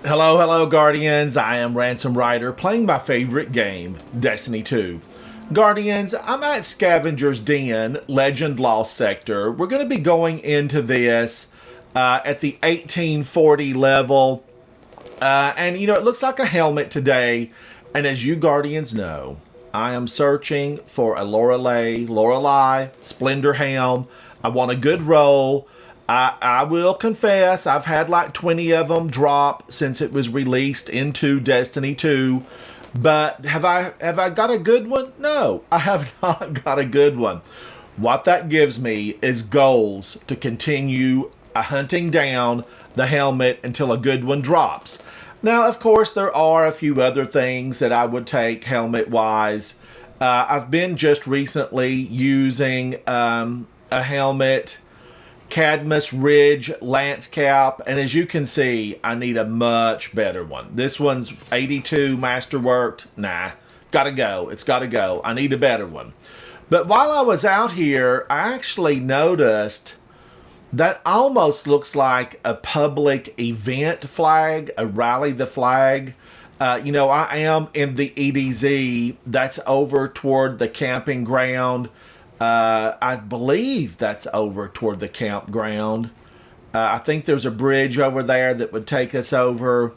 Hello, hello, Guardians. I am Ransom Rider playing my favorite game, Destiny 2. Guardians, I'm at Scavenger's Den, Legend Lost Sector. We're going to be going into this at the 1840 level. And, it looks like a helmet today. And as you Guardians know, I am searching for a Lorelei, Splendor Helm. I want a good roll. I will confess, I've had like 20 of them drop since it was released into Destiny 2. But have I got a good one? No, I have not got a good one. What that gives me is goals to continue hunting down the helmet until a good one drops. Now, of course, there are a few other things that I would take helmet-wise. I've been just recently using a helmet, Cadmus Ridge Lance Cap, and as you can see, I need a much better one. This one's 82 masterworked. Nah, gotta go. It's gotta go. I need a better one. But while I was out here, I actually noticed that almost looks like a public event flag, a rally the flag. I am in the EDZ. That's over toward the camping ground. I believe that's over toward the campground. I think there's a bridge over there that would take us over.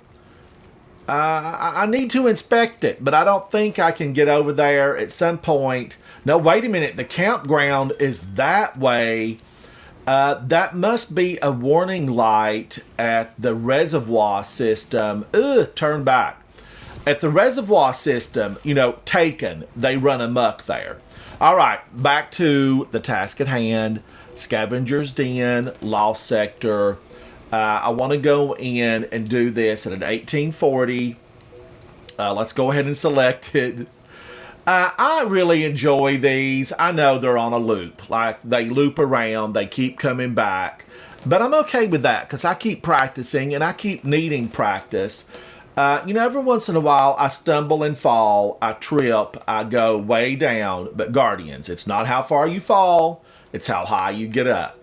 I need to inspect it, but I don't think I can get over there at some point. No, wait a minute. The campground is that way. That must be a warning light at the reservoir system. Turn back. At the reservoir system, taken. They run amok there. All right, back to the task at hand. Scavenger's Den, Lost Sector. I want to go in and do this at an 1840. Let's go ahead and select it. I really enjoy these. I know they're on a loop. Like, they loop around. They keep coming back. But I'm okay with that because I keep practicing and I keep needing practice. Every once in a while, I stumble and fall, I trip, I go way down. But Guardians, it's not how far you fall, it's how high you get up.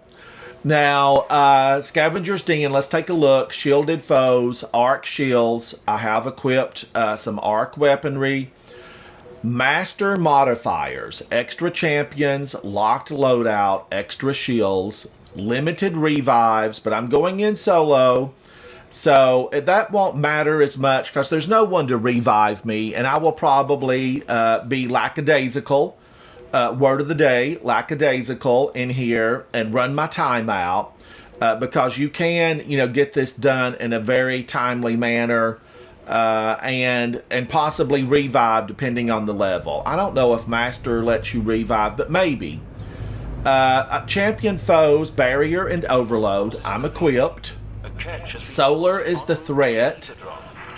Now, Scavenger's Den, let's take a look. Shielded foes, arc shields. I have equipped some arc weaponry. Master modifiers, extra champions, locked loadout, extra shields, limited revives, but I'm going in solo. So that won't matter as much because there's no one to revive me, and I will probably be lackadaisical. Word of the day, lackadaisical in here and run my time out because you can, get this done in a very timely manner and possibly revive depending on the level. I don't know if Master lets you revive, but maybe. Champion foes, barrier and overload. I'm equipped. Solar is the threat.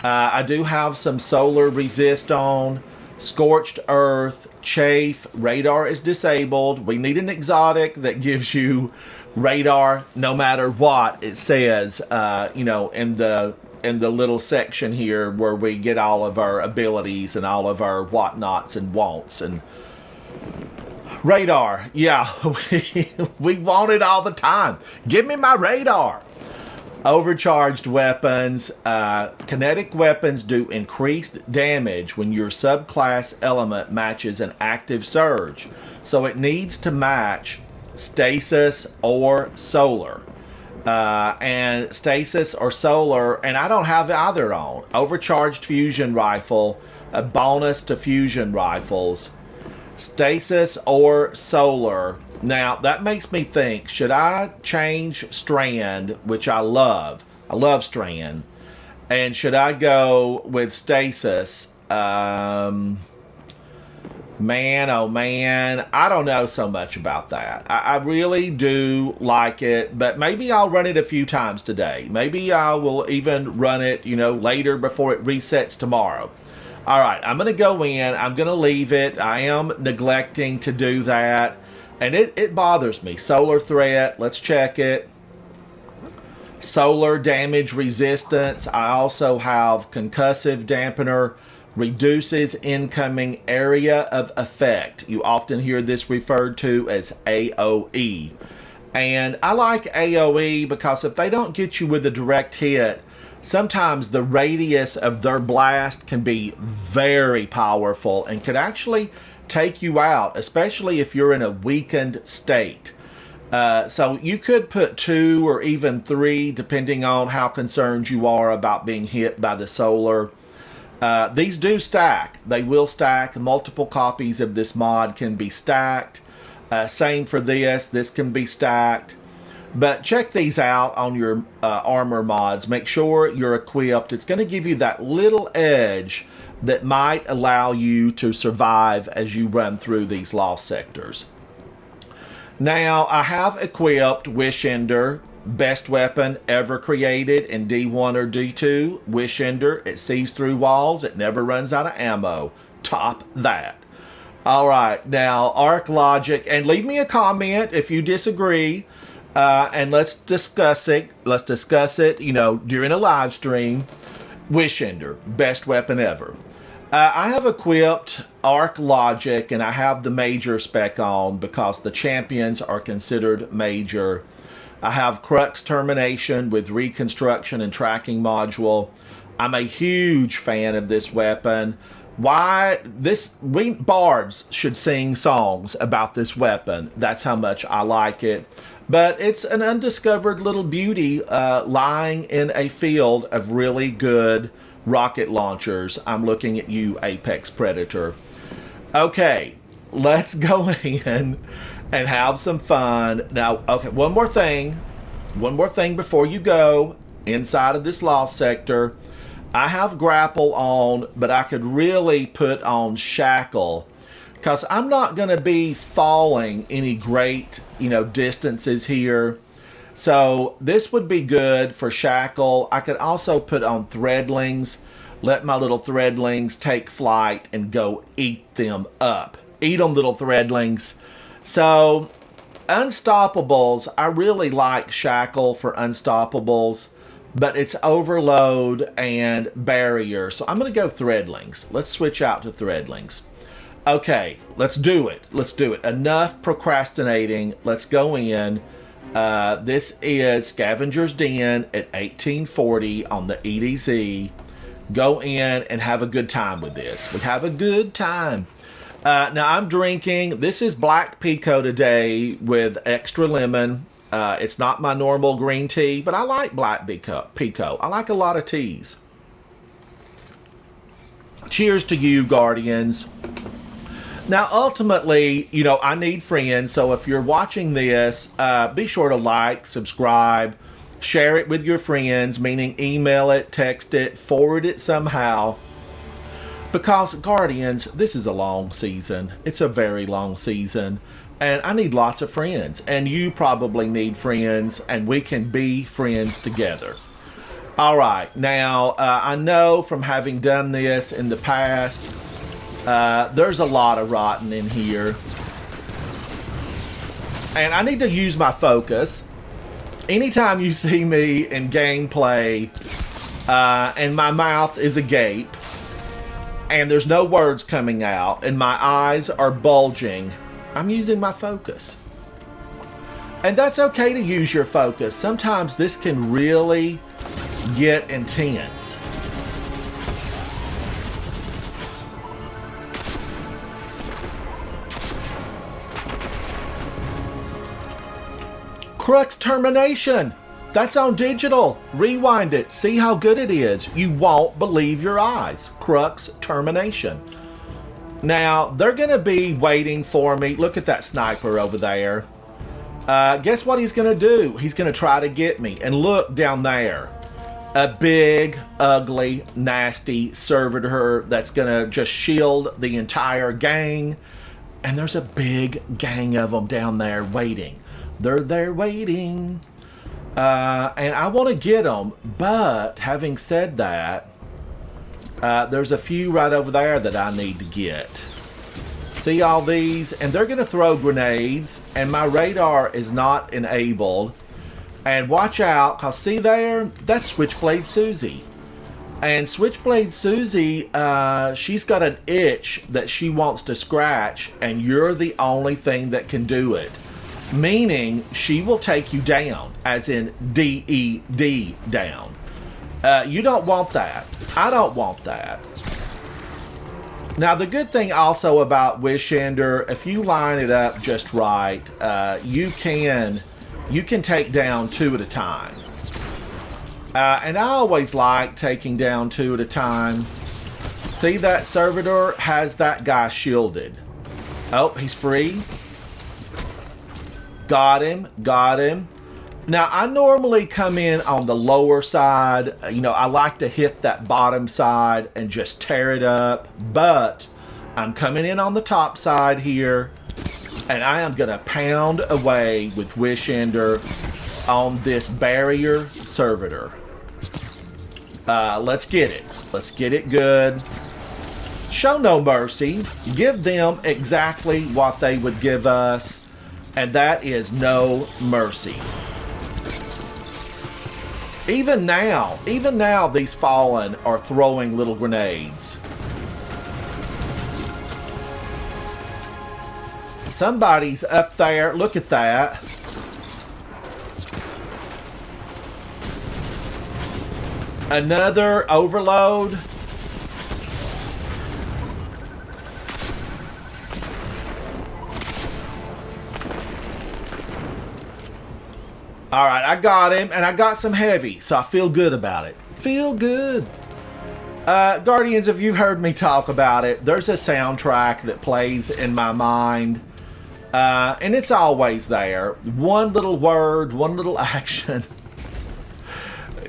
I do have some solar resist on. Scorched earth, chafe, radar is disabled. We need an exotic that gives you radar no matter what it says, in the little section here where we get all of our abilities and all of our whatnots and wants. And radar, yeah, we want it all the time. Give me my radar. Overcharged weapons. Kinetic weapons do increased damage when your subclass element matches an active surge. So it needs to match stasis or solar. And stasis or solar, and I don't have either on. Overcharged fusion rifle, a bonus to fusion rifles. Stasis or solar. Now, that makes me think, should I change Strand, which I love? I love Strand. And should I go with Stasis? Man, oh man, I don't know so much about that. I really do like it, but maybe I'll run it a few times today. Maybe I will even run it, later before it resets tomorrow. All right, I'm going to go in. I'm going to leave it. I am neglecting to do that. And it bothers me. Solar threat, let's check it. Solar damage resistance. I also have concussive dampener. Reduces incoming area of effect. You often hear this referred to as AOE. And I like AOE because if they don't get you with a direct hit, sometimes the radius of their blast can be very powerful and could actually take you out, especially if you're in a weakened state. So you could put 2 or even 3, depending on how concerned you are about being hit by the solar. These do stack. They will stack. Multiple copies of this mod can be stacked. Same for this. This can be stacked. But check these out on your armor mods. Make sure you're equipped. It's going to give you that little edge that might allow you to survive as you run through these lost sectors. Now, I have equipped Wish Ender, best weapon ever created in D1 or D2. Wish Ender, it sees through walls, it never runs out of ammo. Top that. All right, now Arc Logic, and leave me a comment if you disagree, and let's discuss it. Let's discuss it, you know, during a live stream. Wish Ender, best weapon ever. I have equipped Arc Logic, and I have the major spec on because the champions are considered major. I have Crux Termination with reconstruction and tracking module. I'm a huge fan of this weapon. We bards should sing songs about this weapon. That's how much I like it. But it's an undiscovered little beauty lying in a field of really good rocket launchers. I'm looking at you, Apex Predator. Okay, let's go in and have some fun. Now, okay, one more thing before you go inside of this lost sector. I have grapple on, but I could really put on shackle because I'm not going to be falling any great, distances here. So this would be good for shackle. I could also put on threadlings, let my little threadlings take flight and go eat them up. Eat them, little threadlings. So unstoppables, I really like shackle for unstoppables, but it's overload and barrier. So I'm going to go threadlings. Let's switch out to threadlings. Okay, let's do it. Let's do it. Enough procrastinating. Let's go in. This is Scavenger's Den at 1840 on the EDZ. Go in and have a good time with this. We have a good time. Now I'm drinking. This is Black Pico today with extra lemon. It's not my normal green tea, but I like Black Pico. I like a lot of teas. Cheers to you, Guardians. Now, ultimately, I need friends, so if you're watching this, be sure to like, subscribe, share it with your friends, meaning email it, text it, forward it somehow. Because, Guardians, this is a long season. It's a very long season, and I need lots of friends, and you probably need friends, and we can be friends together. All right, now, I know from having done this in the past, there's a lot of rotten in here. And I need to use my focus. Anytime you see me in gameplay and my mouth is agape and there's no words coming out and my eyes are bulging, I'm using my focus. And that's okay to use your focus. Sometimes this can really get intense. Crux Termination. That's on digital. Rewind it. See how good it is. You won't believe your eyes. Crux Termination. Now, they're going to be waiting for me. Look at that sniper over there. Guess what he's going to do? He's going to try to get me. And look down there. A big, ugly, nasty servitor that's going to just shield the entire gang. And there's a big gang of them down there waiting. They're there waiting. And I want to get them. But having said that, there's a few right over there that I need to get. See all these? And they're going to throw grenades. And my radar is not enabled. And watch out. Because see there? That's Switchblade Susie. And Switchblade Susie, she's got an itch that she wants to scratch. And you're the only thing that can do it. Meaning she will take you down, as in DED down. You don't want that. I don't want that. Now, the good thing also about Wish Ender, if you line it up just right, you can take down 2 at a time. And I always like taking down 2 at a time. See, that servitor has that guy shielded. Oh, he's free. Got him. Got him. Now, I normally come in on the lower side. You know, I like to hit that bottom side and just tear it up. But I'm coming in on the top side here. And I am going to pound away with Wish Ender on this barrier servitor. Let's get it. Let's get it good. Show no mercy. Give them exactly what they would give us. And that is no mercy. Even now, these Fallen are throwing little grenades. Somebody's up there. Look at that. Another overload. All right, I got him, and I got some heavy, so I feel good about it. Feel good. Guardians, if you've heard me talk about it, there's a soundtrack that plays in my mind, and it's always there. One little word, one little action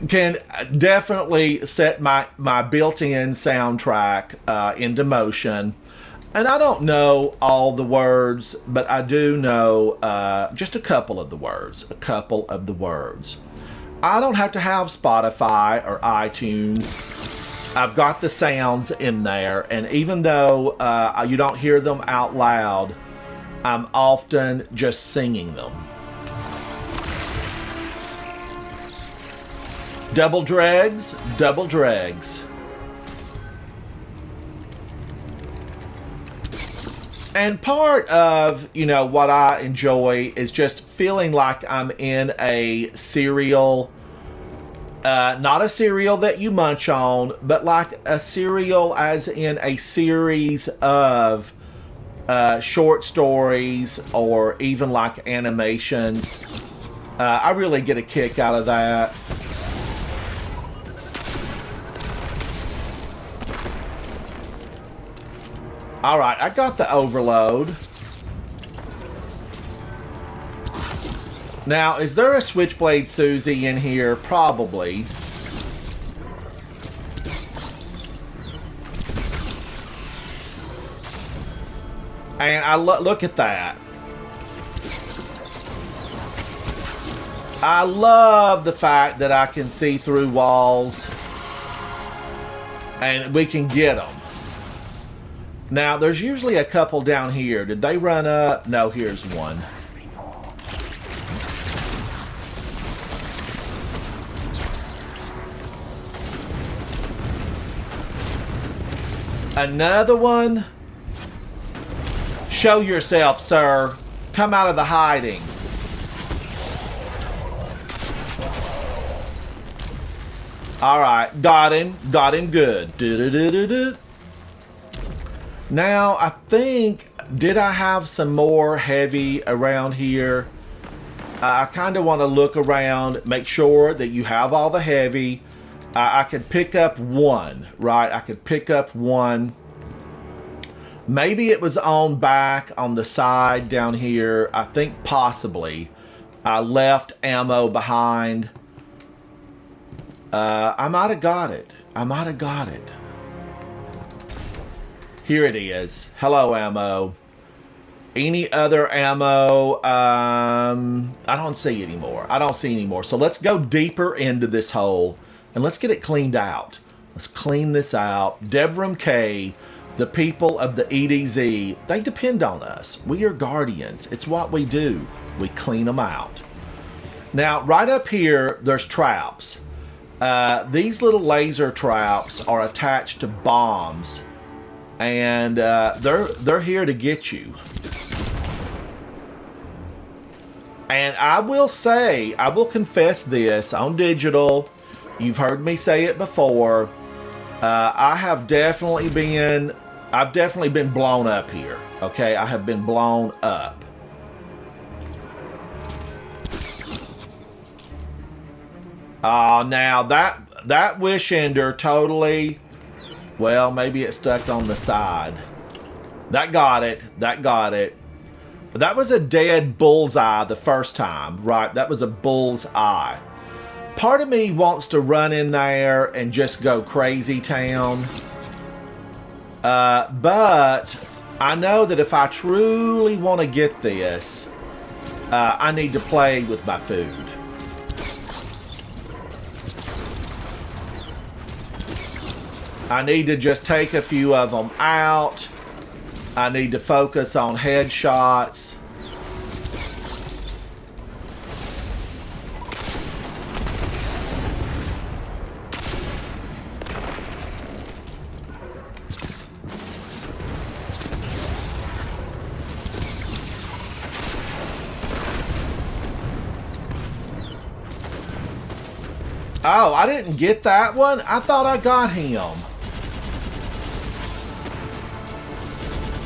can definitely set my built-in soundtrack into motion. And I don't know all the words, but I do know just a couple of the words. A couple of the words. I don't have to have Spotify or iTunes. I've got the sounds in there. And even though you don't hear them out loud, I'm often just singing them. Double dregs, double dregs. And part of, you know, what I enjoy is just feeling like I'm in a cereal, not a cereal that you munch on, but like a cereal as in a series of short stories or even like animations. I really get a kick out of that. All right, I got the overload. Now, is there a Switchblade Susie in here? Probably. And I look at that. I love the fact that I can see through walls. And we can get them. Now, there's usually a couple down here. Did they run up? No, here's one. Another one? Show yourself, sir. Come out of the hiding. Alright, got him. Got him good. Do-do-do-do-do. Now, I think, did I have some more heavy around here? I kind of want to look around, make sure that you have all the heavy. I could pick up one, right? I could pick up one. Maybe it was on back on the side down here. I think possibly I left ammo behind. I might have got it. I might have got it. Here it is. Hello, ammo. Any other ammo? I don't see anymore. I don't see anymore. So let's go deeper into this hole and let's get it cleaned out. Let's clean this out. Devram K, the people of the EDZ, they depend on us. We are guardians. It's what we do. We clean them out. Now, right up here, there's traps. These little laser traps are attached to bombs. And they're here to get you. And I will say, I will confess this on digital. You've heard me say it before. I've definitely been blown up here. Okay, I have been blown up. Now that wish ender totally, well, maybe it stuck on the side. That got it. That got it. But that was a dead bullseye the first time, right? That was a bullseye. Part of me wants to run in there and just go crazy town. But I know that if I truly want to get this, I need to play with my food. I need to just take a few of them out. I need to focus on headshots. Oh, I didn't get that one? I thought I got him.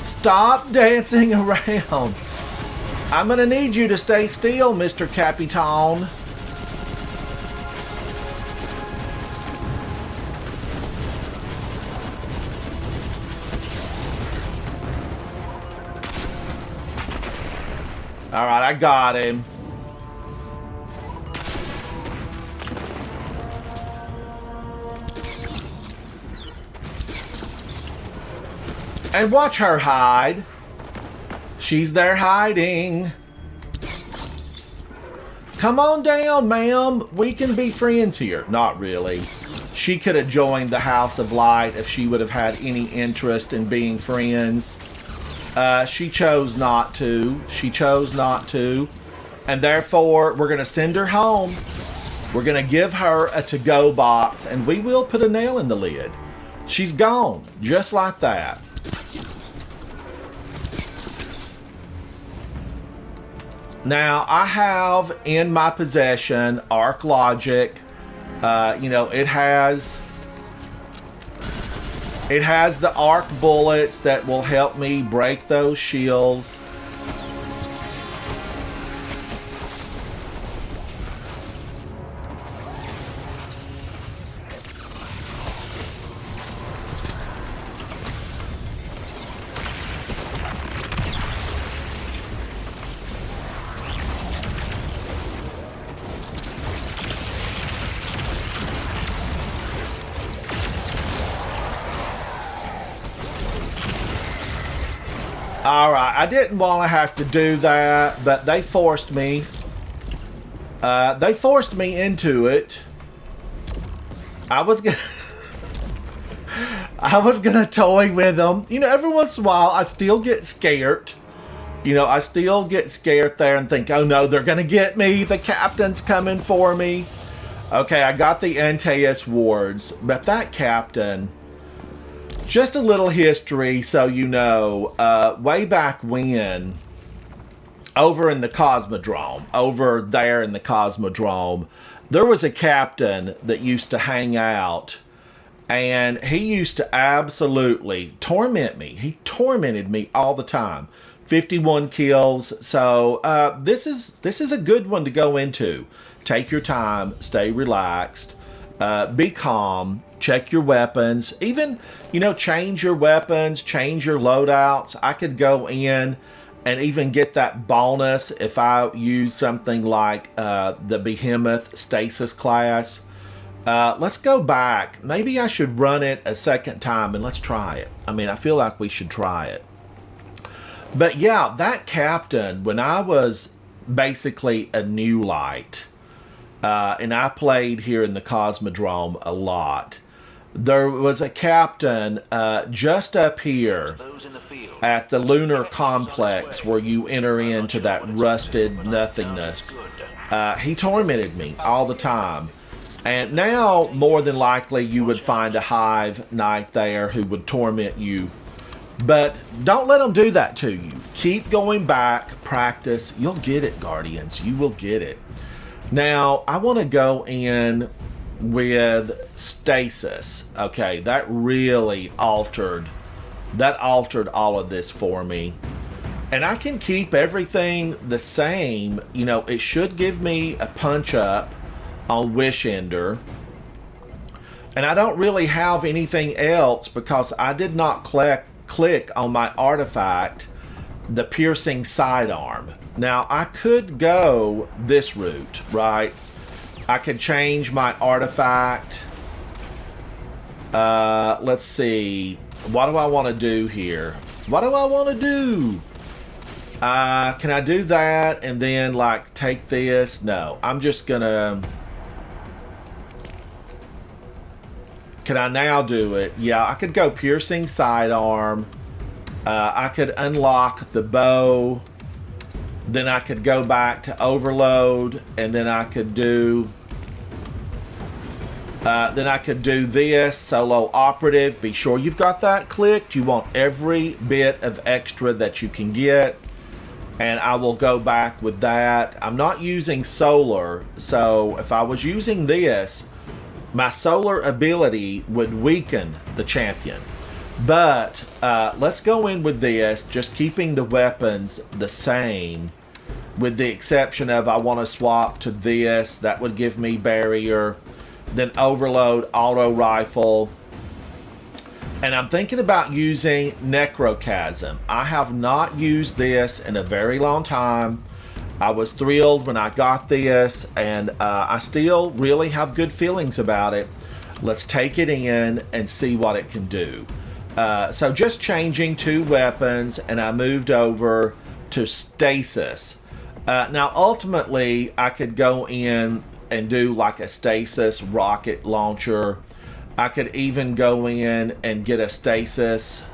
Stop dancing around. I'm gonna need you to stay still, Mr. Capitan. All right, I got him. And watch her hide. She's there hiding. Come on down, ma'am. We can be friends here. Not really. She could have joined the House of Light if she would have had any interest in being friends. She chose not to. She chose not to. And therefore, we're going to send her home. We're going to give her a to-go box, and we will put a nail in the lid. She's gone, just like that. Now, I have in my possession Arc Logic. You know, it has the arc bullets that will help me break those shields. Alright, I didn't want to have to do that, but they forced me. They forced me into it. I was gonna toy with them. You know, every once in a while, I still get scared. You know, I still get scared there and think, oh no, they're gonna get me. The captain's coming for me. Okay, I got the Antaeus wards, but that captain... Just a little history so you know, way back when, over in the Cosmodrome, over there in the Cosmodrome, there was a captain that used to hang out, and he used to absolutely torment me. He tormented me all the time. 51 kills, so this is a good one to go into. Take your time, stay relaxed. Be calm, check your weapons, even, you know, change your weapons, change your loadouts. I could go in and even get that bonus if I use something like the Behemoth Stasis class. Let's go back. Maybe I should run it a second time and let's try it. I mean, I feel like we should try it. But yeah, that captain, when I was basically a new light, and I played here in the Cosmodrome a lot. There was a captain just up here at the lunar complex where you enter into that rusted nothingness. He tormented me all the time. And now, more than likely, you would find a hive knight there who would torment you. But don't let them do that to you. Keep going back, practice. You'll get it, Guardians. You will get it. Now, I want to go in with stasis. Okay, that really altered all of this for me. And I can keep everything the same. You know, it should give me a punch up on Wish Ender. And I don't really have anything else because I did not click on my artifact, the piercing sidearm. Now, I could go this route, right? I could change my artifact. Let's see. What do I want to do here? What do I want to do? Can I do that and then, like, take this? No, I'm just gonna... Can I now do it? Yeah, I could go piercing sidearm. I could unlock the bow. Then I could go back to overload, and then I could do... this solo operative. Be sure you've got that clicked. You want every bit of extra that you can get. And I will go back with that. I'm not using solar, so if I was using this, my solar ability would weaken the champion. But let's go in with this, just keeping the weapons the same, with the exception of I want to swap to this. That would give me barrier. Then overload, auto rifle. And I'm thinking about using Necrochasm. I have not used this in a very long time. I was thrilled when I got this, and I still really have good feelings about it. Let's take it in and see what it can do. So just changing 2 weapons, and I moved over to stasis. Now, ultimately, I could go in and do like a stasis rocket launcher. I could even go in and get a stasis.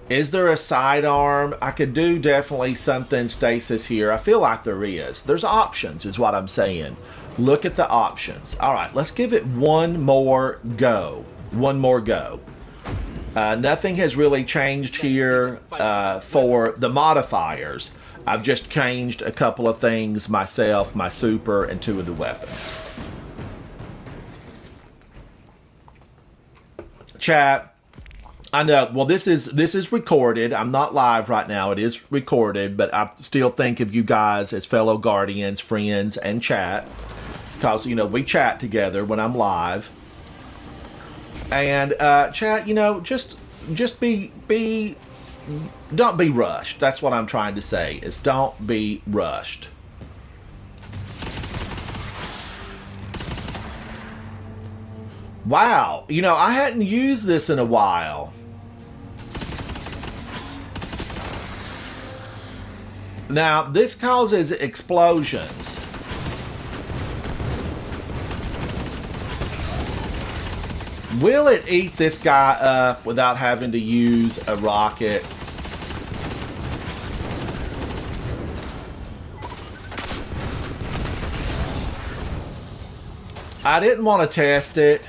Is there a sidearm? I could do definitely something stasis here. I feel like there is. There's options is what I'm saying. Look at the options. All right, let's give it one more go. One more go. Nothing has really changed here for the modifiers. I've just changed a couple of things myself, my super, and 2 of the weapons. Chat, I know, well, this is recorded. I'm not live right now. It is recorded, but I still think of you guys as fellow Guardians, friends, and chat. Because, you know, we chat together when I'm live. And, chat, you know, just don't be rushed. That's what I'm trying to say, is don't be rushed. Wow, you know, I hadn't used this in a while. Now, this causes explosions. Will it eat this guy up without having to use a rocket? I didn't want to test it.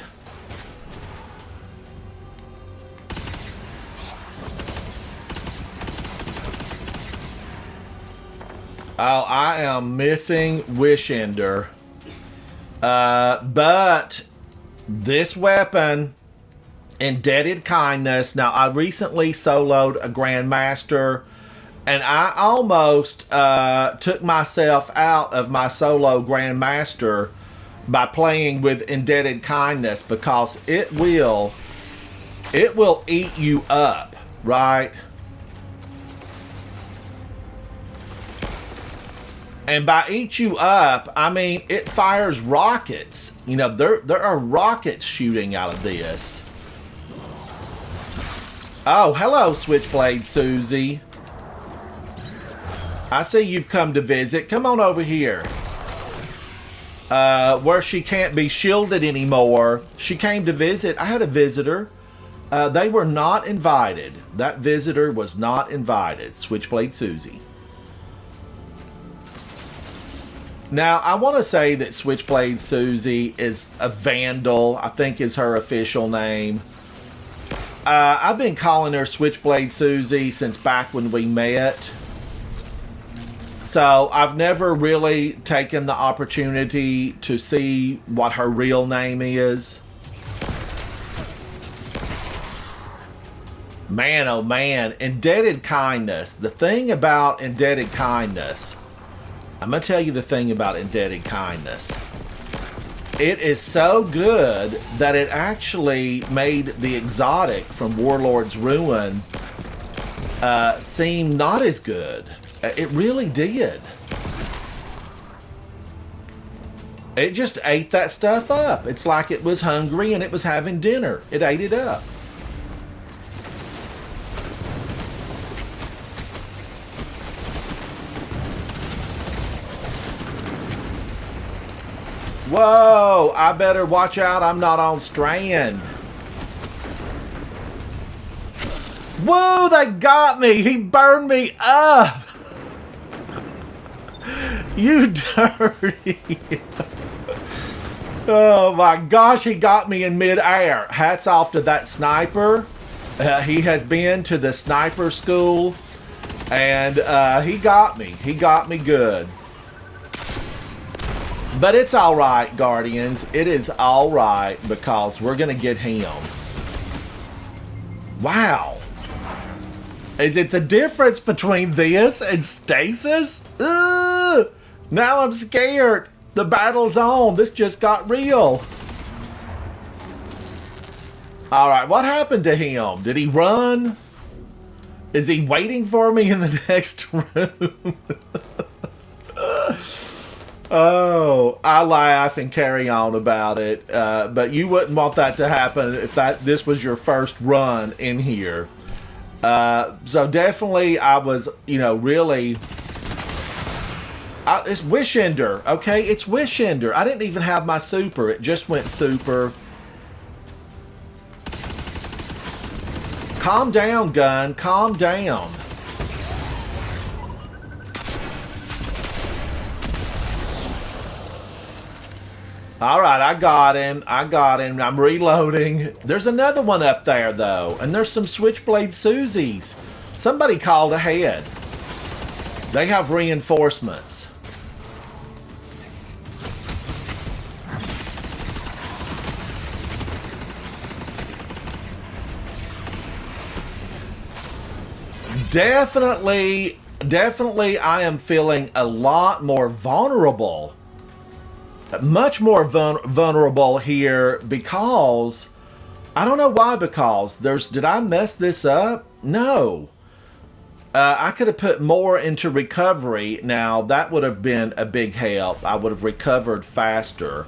Oh, I am missing Wish Ender. But this weapon, Indebted Kindness. Now, I recently soloed a Grandmaster, and I almost took myself out of my solo Grandmaster by playing with Indebted Kindness, because it will eat you up, right? And by eat you up, I mean it fires rockets. You know, there are rockets shooting out of this. Oh, hello, Switchblade Susie. I see you've come to visit. Come on over here. Where she can't be shielded anymore. She came to visit. I had a visitor. They were not invited. That visitor was not invited. Switchblade Susie. Now, I want to say that Switchblade Susie is a vandal, I think is her official name. I've been calling her Switchblade Susie since back when we met. So I've never really taken the opportunity to see what her real name is. Man, oh man, indebted kindness. The thing about indebted kindness, I'm going to tell you the thing about indebted kindness. It is so good that it actually made the exotic from Warlord's Ruin seem not as good. It really did. It just ate that stuff up. It's like it was hungry and it was having dinner. It ate it up. Whoa, I better watch out I'm not on strand. Whoa, they got me. He burned me up. You dirty. Oh my gosh, he got me in midair. Hats off to that sniper. He has been to the sniper school and he got me. He got me good. But it's all right, Guardians. It is all right because we're going to get him. Wow. Is it the difference between this and stasis? Ugh! Now I'm scared. The battle's on. This just got real. All right, what happened to him? Did he run? Is he waiting for me in the next room? Oh, I laugh and carry on about it, but you wouldn't want that to happen if this was your first run in here. So definitely, I was, really. It's Wish Ender, okay? It's Wish Ender. I didn't even have my super. It just went super. Calm down, gun. Calm down. All right, I got him. I'm reloading. There's another one up there, though. And there's some Switchblade Susies. Somebody called ahead. They have reinforcements. Definitely, I am feeling a lot more vulnerable. Much more vulnerable here because I don't know why. Because did I mess this up? No. I could have put more into recovery. Now that would have been a big help. I would have recovered faster.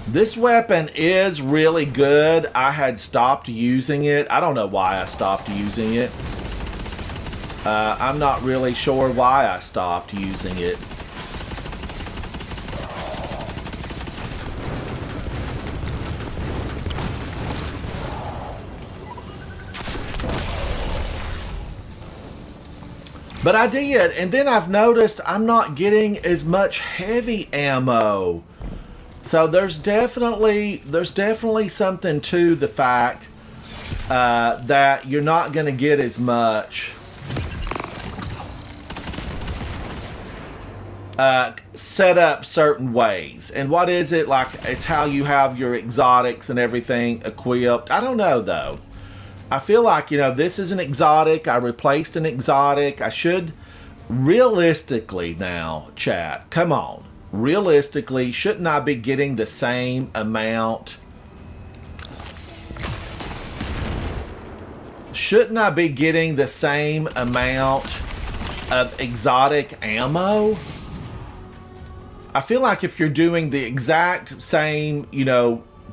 This weapon is really good. I had stopped using it. I don't know why I stopped using it. I'm not really sure why I stopped using it. But I did, and then I've noticed I'm not getting as much heavy ammo. So there's definitely something to the fact that you're not going to get as much set up certain ways. And what is it? Like, it's how you have your exotics and everything equipped. I don't know, though. I feel like, this is an exotic. I replaced an exotic. I should, realistically now, chat, come on. Realistically, shouldn't I be getting the same amount? Shouldn't I be getting the same amount of exotic ammo? I feel like if you're doing the exact same,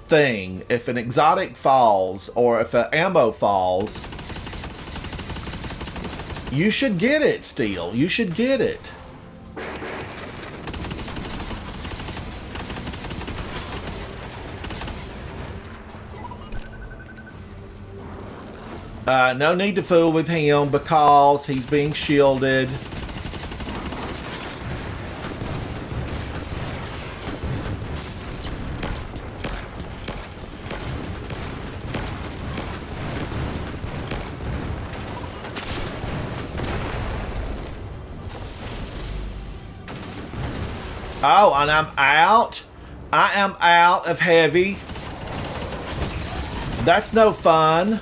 thing, if an exotic falls or if an ammo falls, you should get it still. You should get it. No need to fool with him because he's being shielded. Oh, and I'm out. I am out of heavy. That's no fun.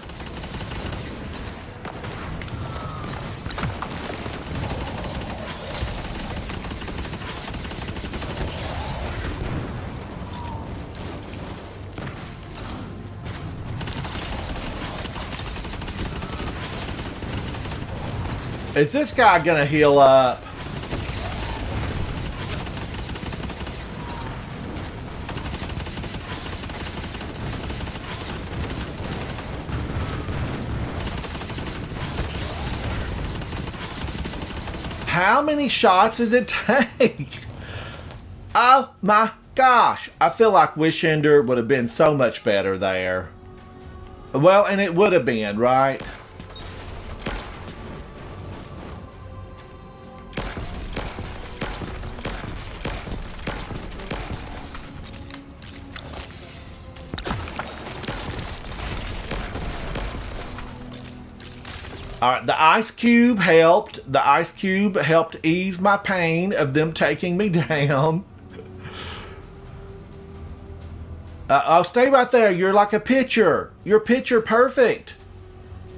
Is this guy gonna heal up? How many shots does it take? Oh my gosh. I feel like Wishender would have been so much better there. Well, and it would have been, right? All right, the ice cube helped. The ice cube helped ease my pain of them taking me down. Oh, stay right there. You're like a pitcher. You're pitcher perfect.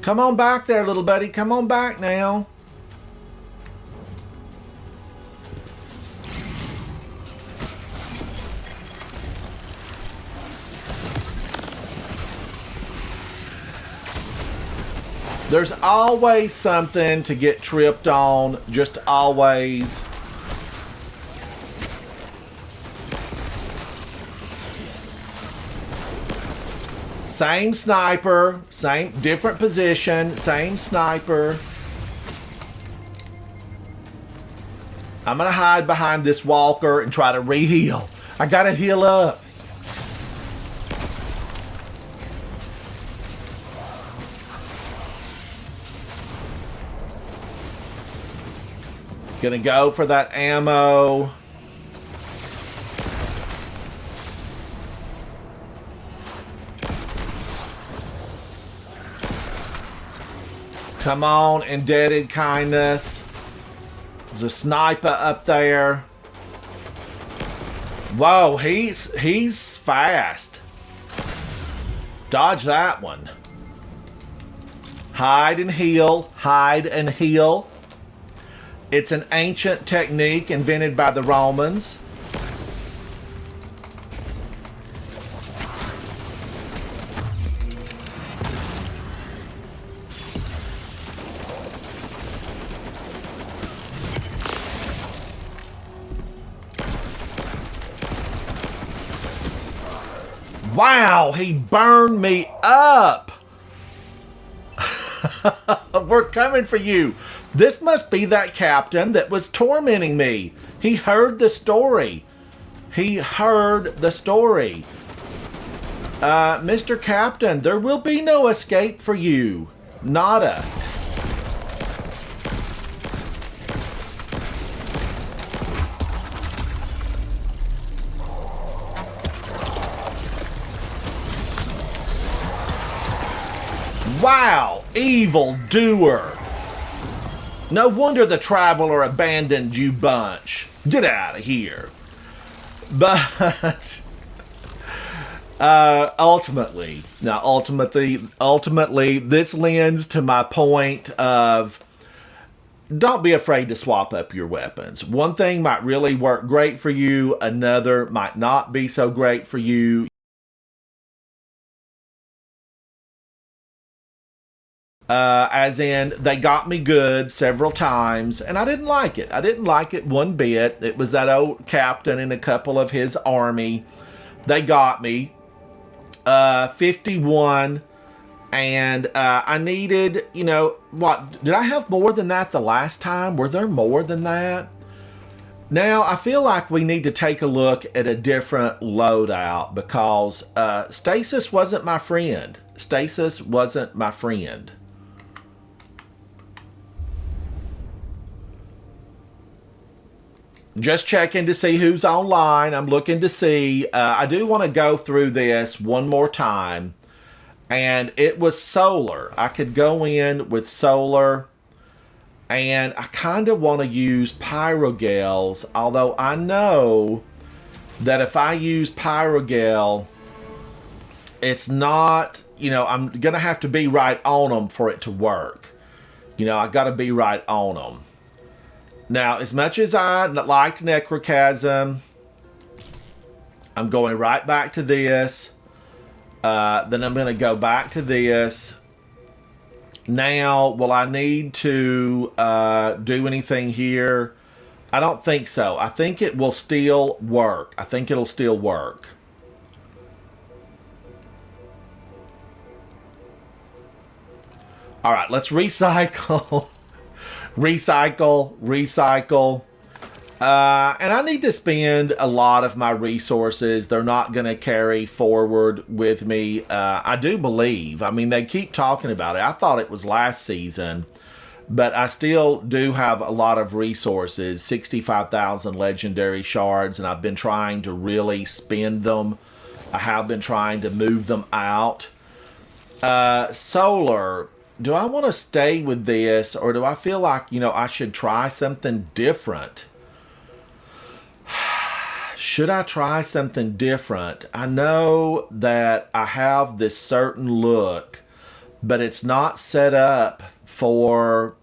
Come on back there, little buddy. Come on back now. There's always something to get tripped on. Just always. Same sniper, same different position, same sniper. I'm gonna hide behind this walker and try to re-heal. I gotta heal up. Gonna go for that ammo. Come on, indebted kindness. There's a sniper up there. Whoa, he's fast. Dodge that one. Hide and heal. Hide and heal. It's an ancient technique invented by the Romans. Wow, he burned me up. We're coming for you. This must be that captain that was tormenting me. He heard the story. He heard the story. Mr. Captain, there will be no escape for you. Nada. Wow, evil doer. No wonder the Traveler abandoned you bunch. Get out of here. But ultimately, this lends to my point of don't be afraid to swap up your weapons. One thing might really work great for you, another might not be so great for you. As in, they got me good several times, and I didn't like it. I didn't like it one bit. It was that old captain and a couple of his army. They got me. 51, and I needed, what? Did I have more than that the last time? Were there more than that? Now, I feel like we need to take a look at a different loadout because stasis wasn't my friend. Stasis wasn't my friend. Just checking to see who's online. I'm looking to see. I do want to go through this one more time. And it was solar. I could go in with solar. And I kind of want to use Pyrogales, although I know that if I use Pyrogale, it's not, I'm going to have to be right on them for it to work. I got to be right on them. Now, as much as I liked Necrochasm, I'm going right back to this. Then I'm going to go back to this. Now, will I need to do anything here? I don't think so. I think it will still work. I think it'll still work. All right, let's recycle. Recycle. And I need to spend a lot of my resources. They're not going to carry forward with me. I do believe. I mean, they keep talking about it. I thought it was last season, but I still do have a lot of resources, 65,000 legendary shards, and I've been trying to really spend them. I have been trying to move them out. Solar, do I want to stay with this, or do I feel like, I should try something different? Should I try something different? I know that I have this certain look, but it's not set up for,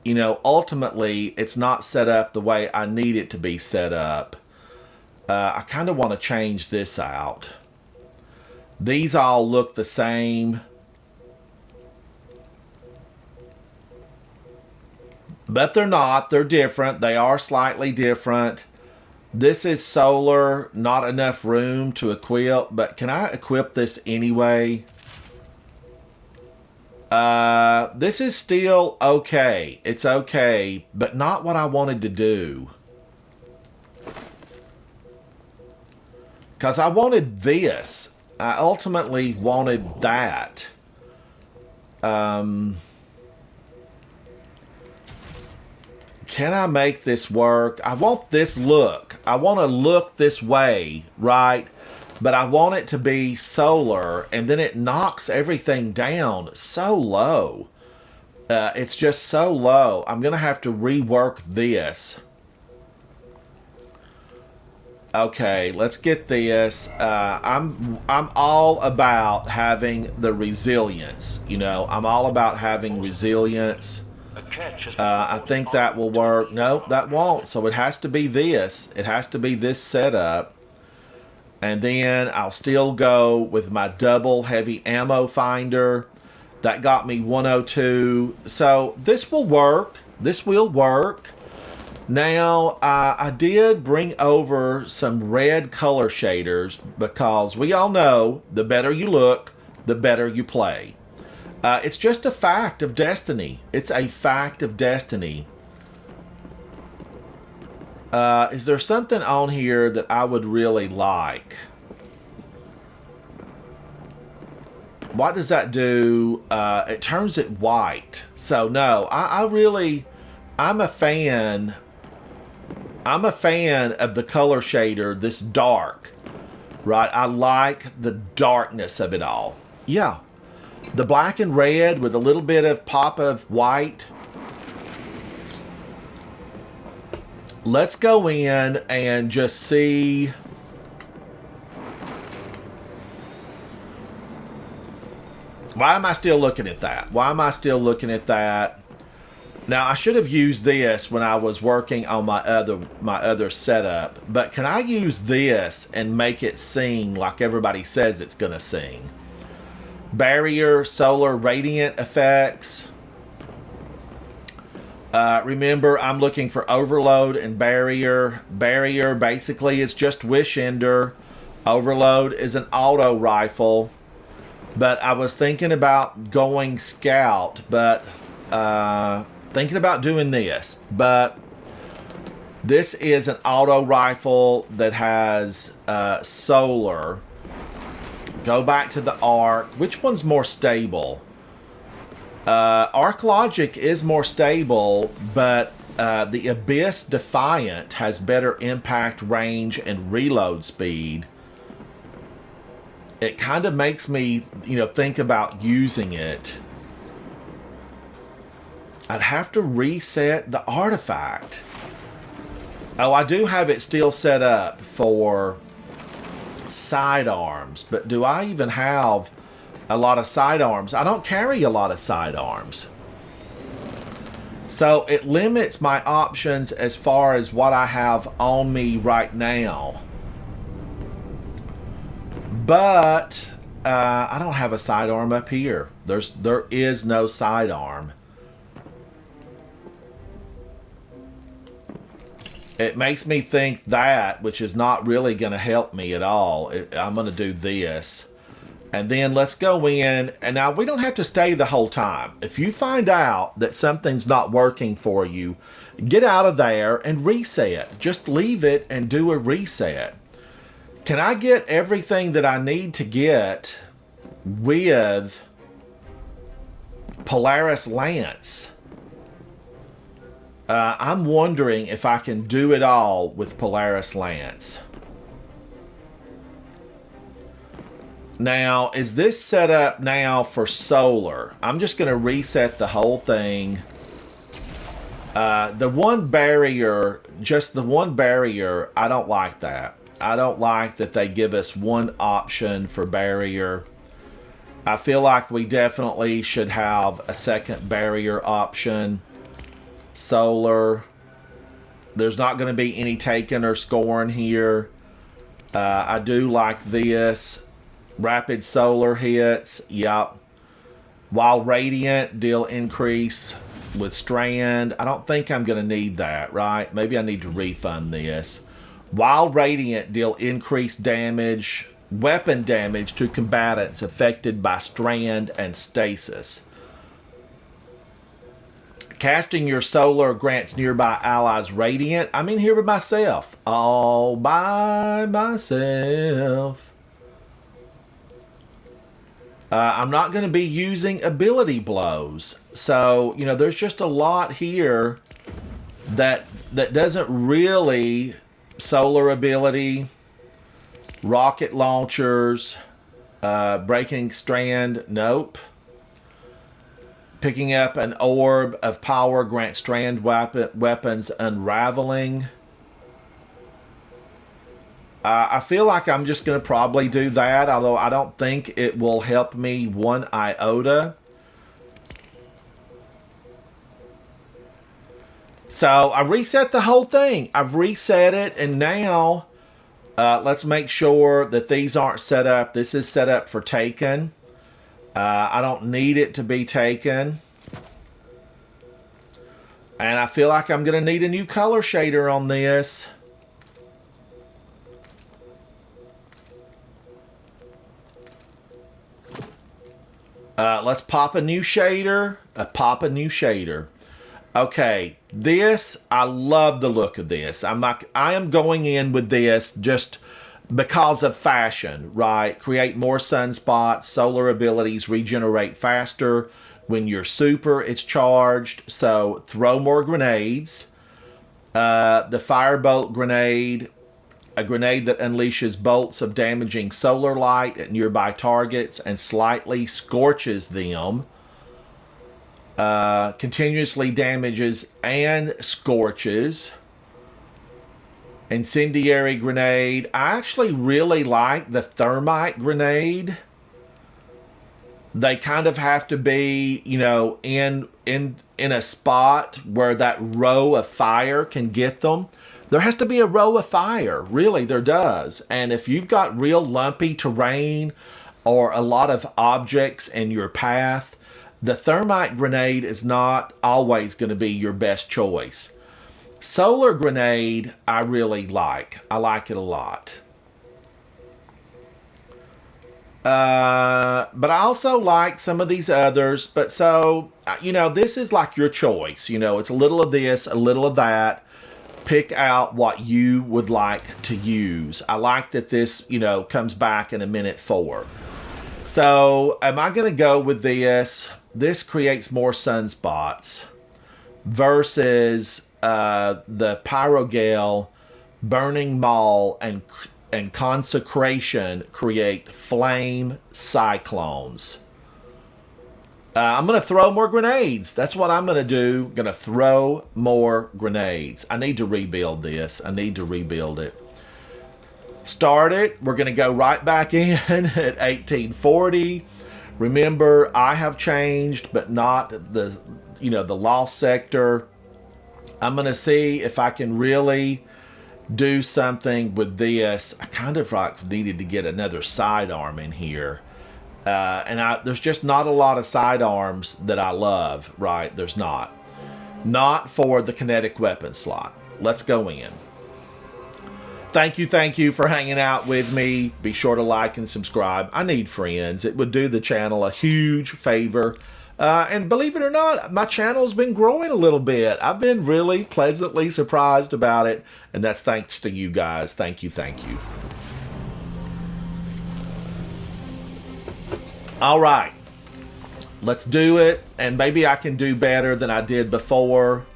ultimately, it's not set up the way I need it to be set up. I kind of want to change this out. These all look the same. But they're not. They're different. They are slightly different. This is solar, not enough room to equip, but can I equip this anyway? This is still okay. It's okay, but not what I wanted to do. Because I wanted this. I ultimately wanted that. Can I make this work? I want this look. I want to look this way, right? But I want it to be solar, and then it knocks everything down so low. It's just so low. I'm going to have to rework this. Okay, let's get this. I'm all about having the resilience. I'm all about having resilience. I think that will work. No, that won't. So it has to be this. It has to be this setup. And then I'll still go with my double heavy ammo finder. That got me 102. So this will work. This will work. Now, I did bring over some red color shaders because we all know the better you look, the better you play. It's just a fact of destiny. It's a fact of destiny. Is there something on here that I would really like? What does that do? It turns it white. So no, I'm a fan. I'm a fan of the color shader, this dark. Right? I like the darkness of it all. Yeah. The black and red with a little bit of pop of white. Let's go in and just see. Why am I still looking at that? Why am I still looking at that? Now, I should have used this when I was working on my other setup. But can I use this and make it sing like everybody says it's going to sing? Barrier, solar, radiant effects. Remember, I'm looking for overload and barrier. Barrier basically is just wish ender. Overload is an auto rifle. But I was thinking about going scout, but thinking about doing this. But this is an auto rifle that has solar. Go back to the arc. Which one's more stable? Arc Logic is more stable, but the Abyss Defiant has better impact, range, and reload speed. It kind of makes me, think about using it. I'd have to reset the artifact. Oh, I do have it still set up for sidearms, but do I even have a lot of sidearms? I don't carry a lot of sidearms. So it limits my options as far as what I have on me right now. But I don't have a sidearm up here. There is no sidearm. It makes me think that, which is not really going to help me at all. I'm going to do this. And then let's go in. And now we don't have to stay the whole time. If you find out that something's not working for you, get out of there and reset. Just leave it and do a reset. Can I get everything that I need to get with Polaris Lance? I'm wondering if I can do it all with Polaris Lance. Now, is this set up now for solar? I'm just going to reset the whole thing. The one barrier, just the one barrier, I don't like that. I don't like that they give us one option for barrier. I feel like we definitely should have a second barrier option. Solar. There's not going to be any taking or scoring here. I do like this. Rapid solar hits. Yep. While radiant, deal increase with strand. I don't think I'm going to need that, right? Maybe I need to refund this. While radiant, deal increased damage, weapon damage to combatants affected by strand and stasis. Casting your solar grants nearby allies radiant. I'm in here with myself. All by myself. I'm not going to be using ability blows. So, you know, there's just a lot here that doesn't really... Solar ability, rocket launchers, breaking strand, nope. Picking up an orb of power grants strand weapons unraveling. I feel like I'm just going to probably do that, although I don't think it will help me one iota. So I reset the whole thing. I've reset it, and now let's make sure that these aren't set up. This is set up for taken. I don't need it to be taken. And I feel like I'm going to need a new color shader on this. Let's pop a new shader. Pop a new shader. Okay, this, I love the look of this. I am going in with this just because of fashion, right? Create more sunspots, solar abilities regenerate faster. When you're super, it's charged, so throw more grenades. The firebolt grenade, a grenade that unleashes bolts of damaging solar light at nearby targets and slightly scorches them. Continuously damages and scorches. Incendiary grenade. I actually really like the thermite grenade. They kind of have to be, you know, in a spot where that row of fire can get them. There has to be a row of fire. Really, there does. And if you've got real lumpy terrain or a lot of objects in your path, the thermite grenade is not always going to be your best choice. Solar grenade, I really like. I like it a lot. But I also like some of these others. But so, you know, this is like your choice. You know, it's a little of this, a little of that. Pick out what you would like to use. I like that this, you know, comes back in a minute 4. So, am I going to go with this? This creates more sunspots versus the Pyrogale, Burning Maul, and Consecration create flame cyclones. I'm going to throw more grenades. That's what I'm going to do. Going to throw more grenades. I need to rebuild this. I need to rebuild it. Start it. We're going to go right back in at 1840. Remember, I have changed, but not the, the lost sector. I'm going to see if I can really do something with this. I kind of like needed to get another sidearm in here. There's just not a lot of sidearms that I love, right? There's not. Not for the kinetic weapon slot. Let's go in. Thank you for hanging out with me. Be sure to like and subscribe. I need friends. It would do the channel a huge favor. And believe it or not, my channel's been growing a little bit. I've been really pleasantly surprised about it. And that's thanks to you guys. Thank you. All right. Let's do it. And maybe I can do better than I did before.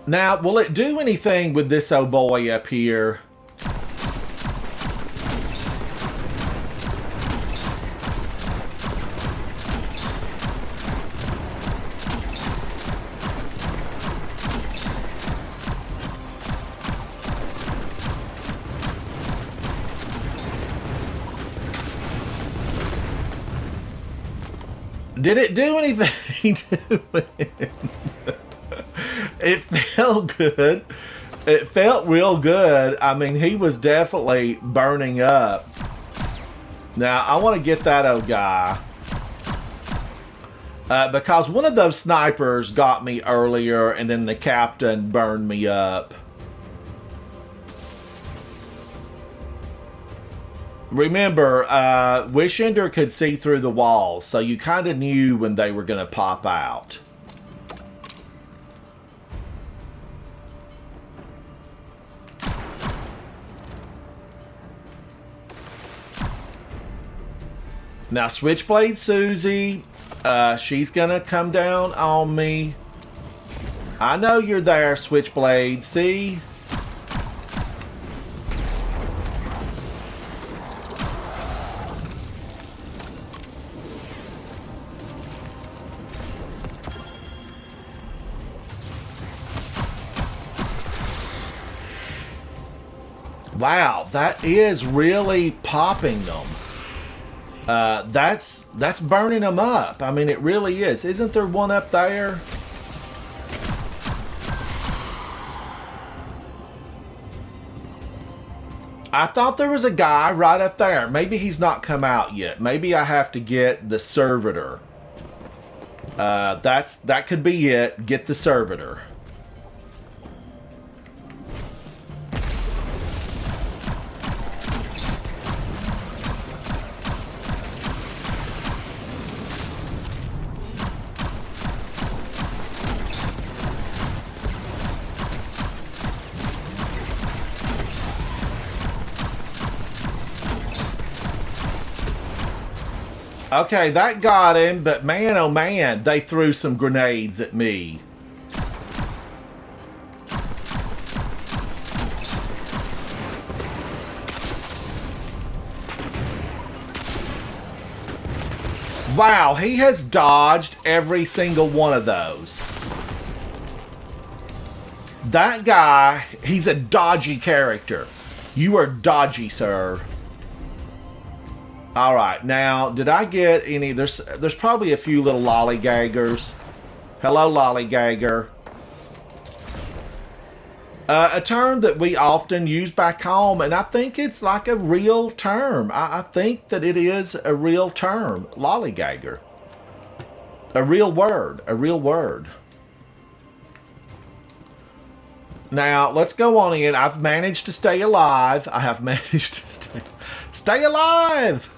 Now, will it do anything with this old boy up here? Did it do anything to it? It felt good. It felt real good. I mean, he was definitely burning up. Now, I want to get that old guy. Because one of those snipers got me earlier, and then the captain burned me up. Remember, Wishender could see through the walls, so you kind of knew when they were going to pop out. Now, Switchblade Susie, she's going to come down on me. I know you're there, Switchblade. See? Wow, that is really popping them. That's burning them up. I mean, it really is. Isn't there one up there? I thought there was a guy right up there. Maybe he's not come out yet. Maybe I have to get the servitor. That could be it. Get the servitor. Okay, that got him, but man, oh man, they threw some grenades at me. Wow, he has dodged every single one of those. That guy, he's a dodgy character. You are dodgy, sir. All right, now, did I get any? There's probably a few little lollygaggers. Hello, lollygagger. A term that we often use back home, and I think it's like a real term. I think that it is a real term, lollygagger. A real word, a real word. Now, let's go on in. I've managed to stay alive. I have managed to stay alive!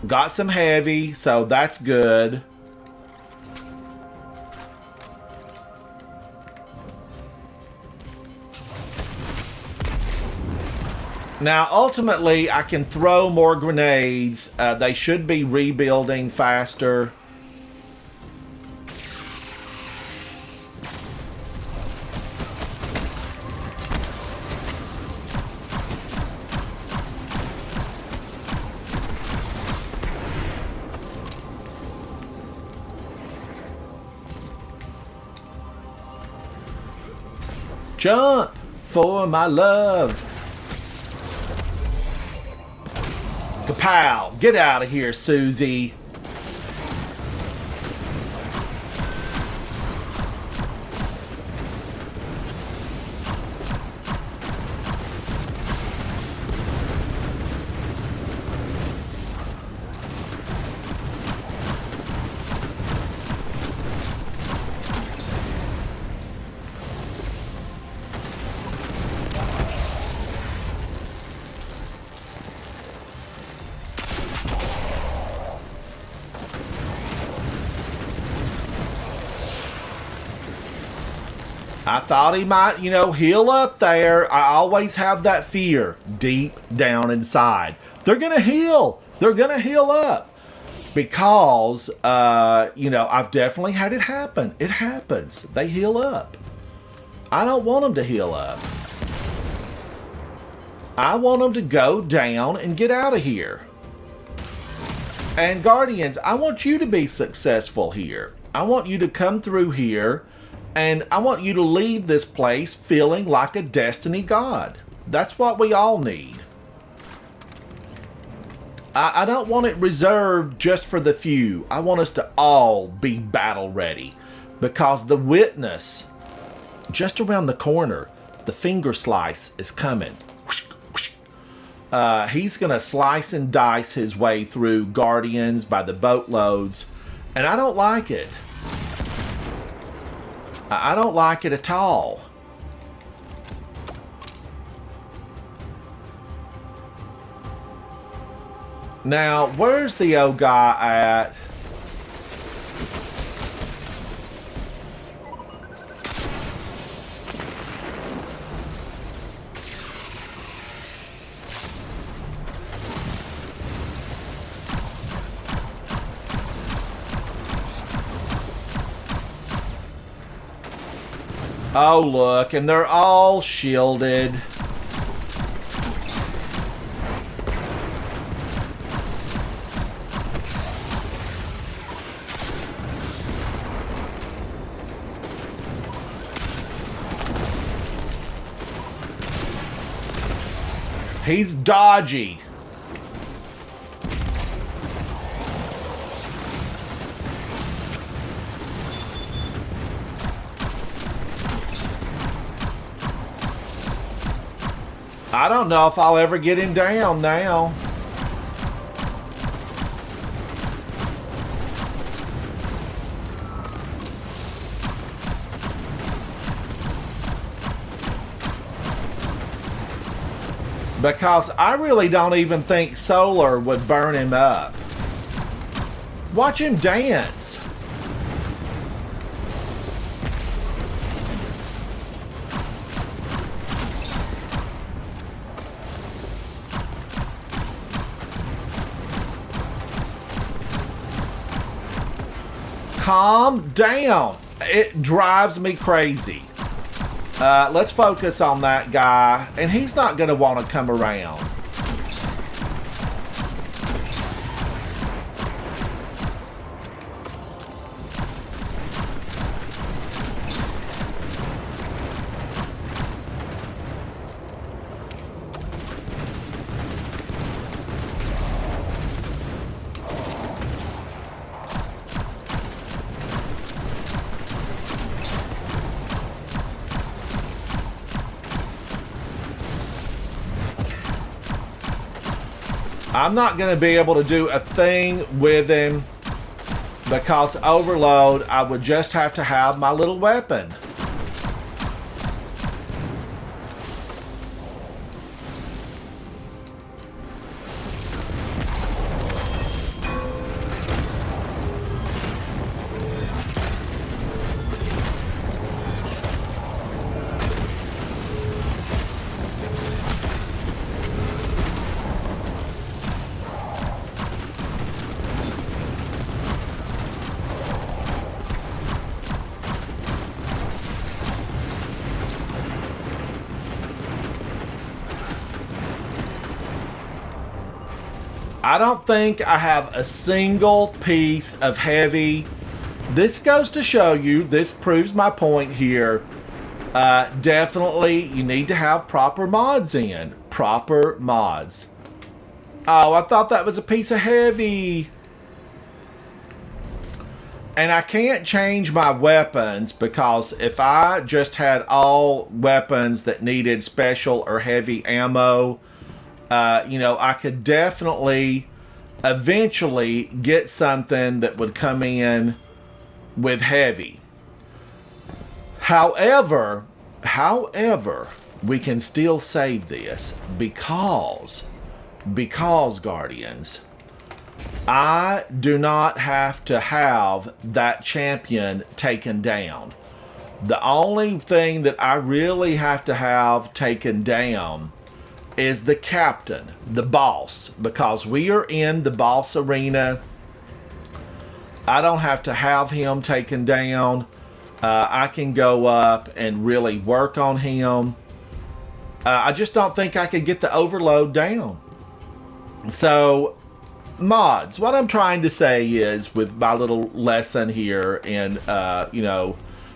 Got some heavy, so that's good. Now, ultimately, I can throw more grenades. They should be rebuilding faster. Jump for my love. Kapow! Get out of here, Susie. I thought he might, heal up there. I always have that fear deep down inside. They're going to heal. They're going to heal up. Because, I've definitely had it happen. It happens. They heal up. I don't want them to heal up. I want them to go down and get out of here. And Guardians, I want you to be successful here. I want you to come through here. And I want you to leave this place feeling like a Destiny god. That's what we all need. I don't want it reserved just for the few. I want us to all be battle ready. Because the witness, just around the corner, the finger slice is coming. He's going to slice and dice his way through Guardians by the boatloads. And I don't like it. I don't like it at all. Now, where's the old guy at? Oh, look, and they're all shielded. He's dodgy. I don't know if I'll ever get him down now. Because I really don't even think Solar would burn him up. Watch him dance. Calm down. It drives me crazy. Let's focus on that guy. And he's not going to want to come around. I'm not going to be able to do a thing with him because Overload, I would just have to have my little weapon. I don't think I have a single piece of heavy. This goes to show you, this proves my point here. Definitely, you need to have proper mods in. Proper mods. Oh, I thought that was a piece of heavy. And I can't change my weapons because if I just had all weapons that needed special or heavy ammo, I could definitely eventually get something that would come in with heavy. However, we can still save this because Guardians, I do not have to have that champion taken down. The only thing that I really have to have taken down is the captain, the boss, because we are in the boss arena. I don't have to have him taken down. I can go up and really work on him. I just don't think I could get the overload down. So, mods, what I'm trying to say is, with my little lesson here in,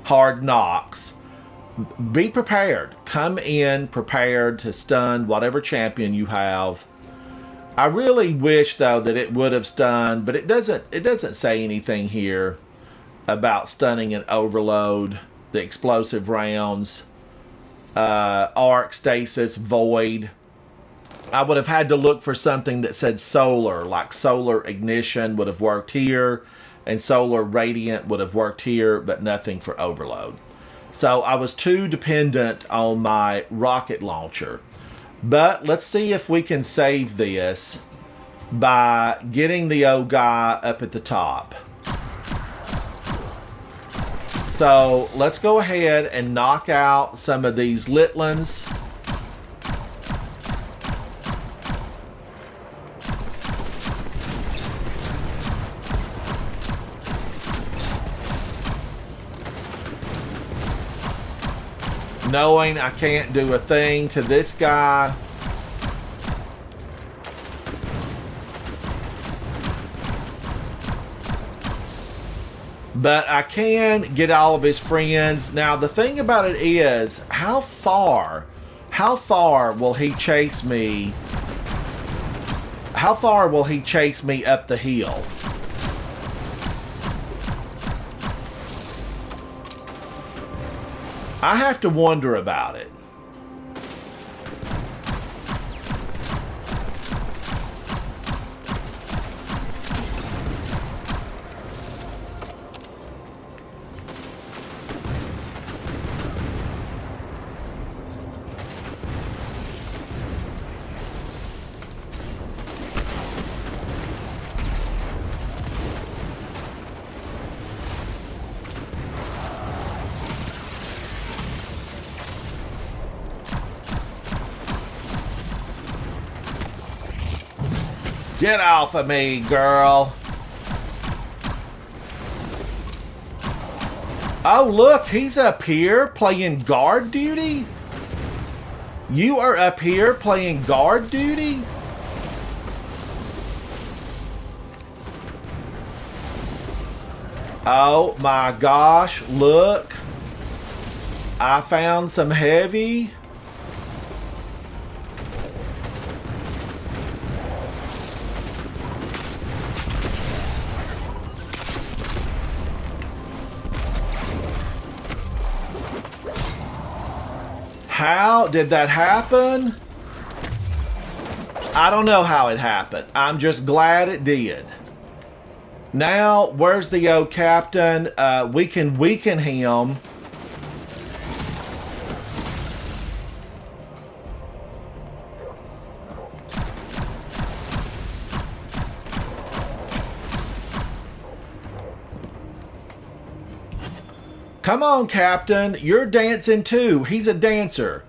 Hard Knocks, be prepared. Come in prepared to stun whatever champion you have. I really wish, though, that it would have stunned, but it doesn't say anything here about stunning an overload, the explosive rounds, arc, stasis, void. I would have had to look for something that said solar, like solar ignition would have worked here, and solar radiant would have worked here, but nothing for overload. So I was too dependent on my rocket launcher. But let's see if we can save this by getting the old guy up at the top. So let's go ahead and knock out some of these Litlins. Knowing I can't do a thing to this guy. But I can get all of his friends. Now, the thing about it is, how far will he chase me? How far will he chase me up the hill? I have to wonder about it. Get off of me, girl. Oh, look, he's up here playing guard duty? You are up here playing guard duty? Oh my gosh, look. I found some heavy. How did that happen? I don't know how it happened. I'm just glad it did. Now, where's the old captain? We can weaken him. Come on, Captain. You're dancing too. He's a dancer.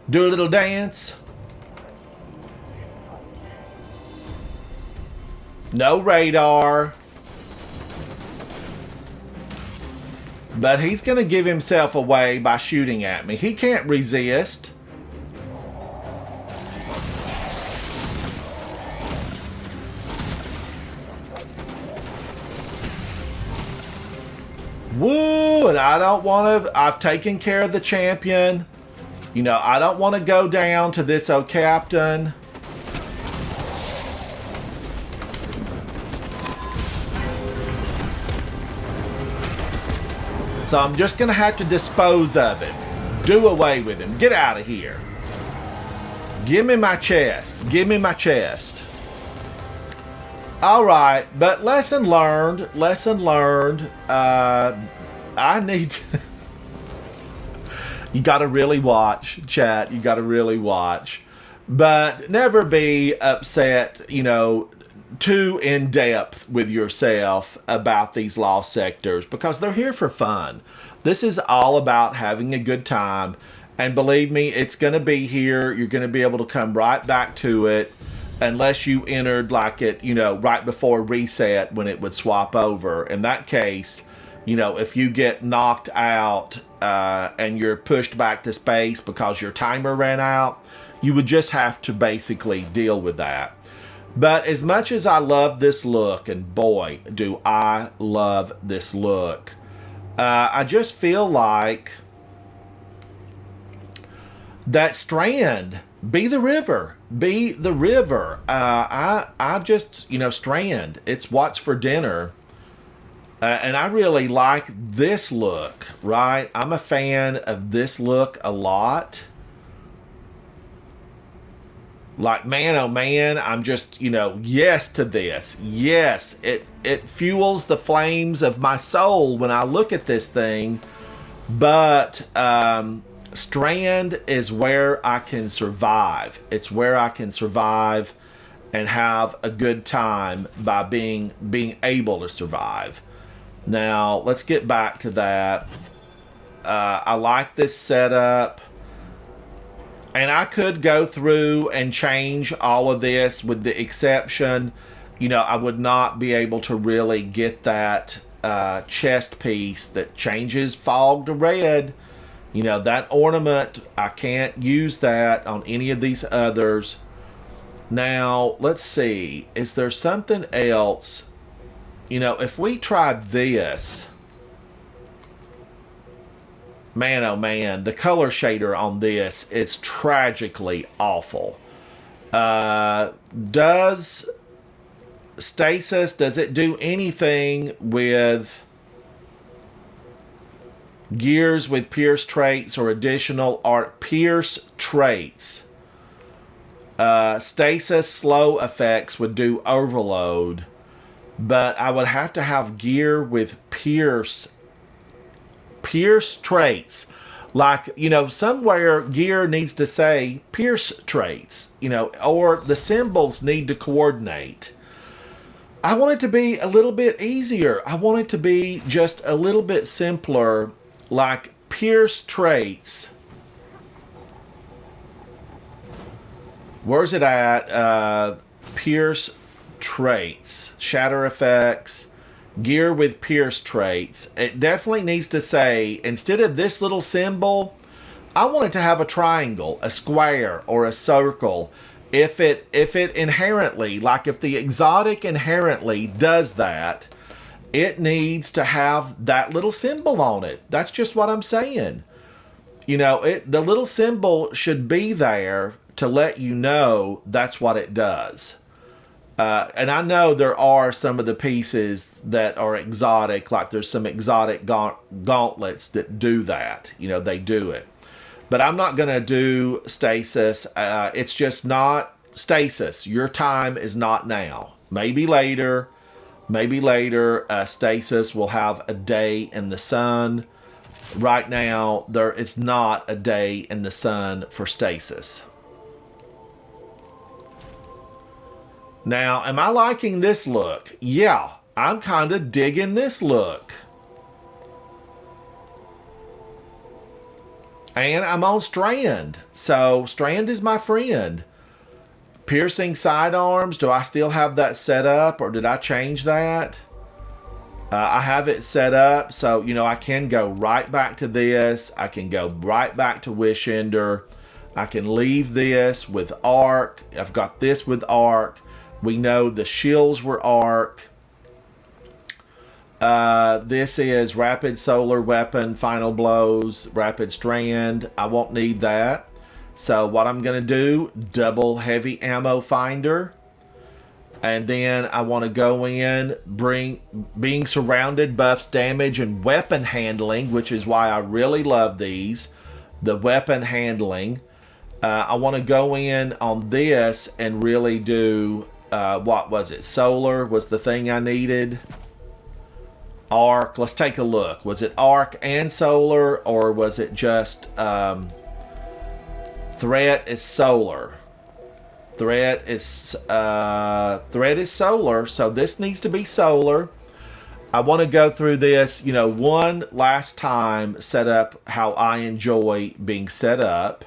Do a little dance. No radar. But he's going to give himself away by shooting at me. He can't resist. Woo! and I don't want to, I've taken care of the champion. You know, I don't want to go down to this old captain. So I'm just going to have to dispose of him. Do away with him. Get out of here. Give me my chest. Give me my chest. All right, but lesson learned. Lesson learned. I need to... You got to really watch, chat. You got to really watch. But never be upset, you know, too in depth with yourself about these lost sectors, because they're here for fun. This is all about having a good time. And believe me, it's going to be here. You're going to be able to come right back to it, unless you entered like it, you know, right before reset when it would swap over. In that case, you know, if you get knocked out and you're pushed back to space because your timer ran out, you would just have to basically deal with that. But as much as I love this look, and boy, do I love this look, I just feel like that Strand, be the river. Be the river. I just, you know, Strand, it's what's for dinner. And I really like this look, right? I'm a fan of this look a lot. Like, man, oh man, I'm just, you know, yes to this. Yes, it fuels the flames of my soul when I look at this thing. But Strand is where I can survive. It's where I can survive and have a good time by being able to survive. Now, let's get back to that. I like this setup. And I could go through and change all of this, with the exception, you know, I would not be able to really get that chest piece that changes fog to red. You know, that ornament, I can't use that on any of these others. Now, let's see. Is there something else? You know, if we tried this... Man, oh man, the color shader on this is tragically awful. Does Stasis, does it do anything with gears with Pierce traits or additional art Pierce traits? Stasis slow effects would do overload, but I would have to have gear with Pierce traits. Like, you know, somewhere gear needs to say Pierce traits, you know, or the symbols need to coordinate. I want it to be a little bit easier. I want it to be just a little bit simpler, like Pierce traits. Where's it at? Pierce traits, shatter effects, gear with Pierce traits. It definitely needs to say, instead of this little symbol, I want it to have a triangle, a square, or a circle. If it inherently, like if the exotic inherently does that, it needs to have that little symbol on it. That's just what I'm saying. You know, the little symbol should be there to let you know that's what it does. And I know there are some of the pieces that are exotic, like there's some exotic gauntlets that do that. You know, they do it. But I'm not going to do Stasis. It's just not Stasis. Your time is not now. Maybe later. Maybe later. Stasis will have a day in the sun. Right now, there is not a day in the sun for Stasis. Now, am I liking this look? Yeah, I'm kind of digging this look. And I'm on Strand. So, Strand is my friend. Piercing sidearms. Do I still have that set up, or did I change that? I have it set up, so, you know, I can go right back to this. I can go right back to Wish Ender. I can leave this with Arc. I've got this with Arc. We know the shields were Arc. This is Rapid Solar Weapon, Final Blows, Rapid Strand. I won't need that. So what I'm going to do, double heavy ammo finder. And then I want to go in, being surrounded buffs damage and weapon handling, which is why I really love these. The weapon handling. I want to go in on this and really do, what was it? Solar was the thing I needed. Arc, let's take a look. Was it arc and solar, or was it just threat is solar? Threat is solar, so this needs to be solar. I want to go through this, one last time, set up how I enjoy being set up.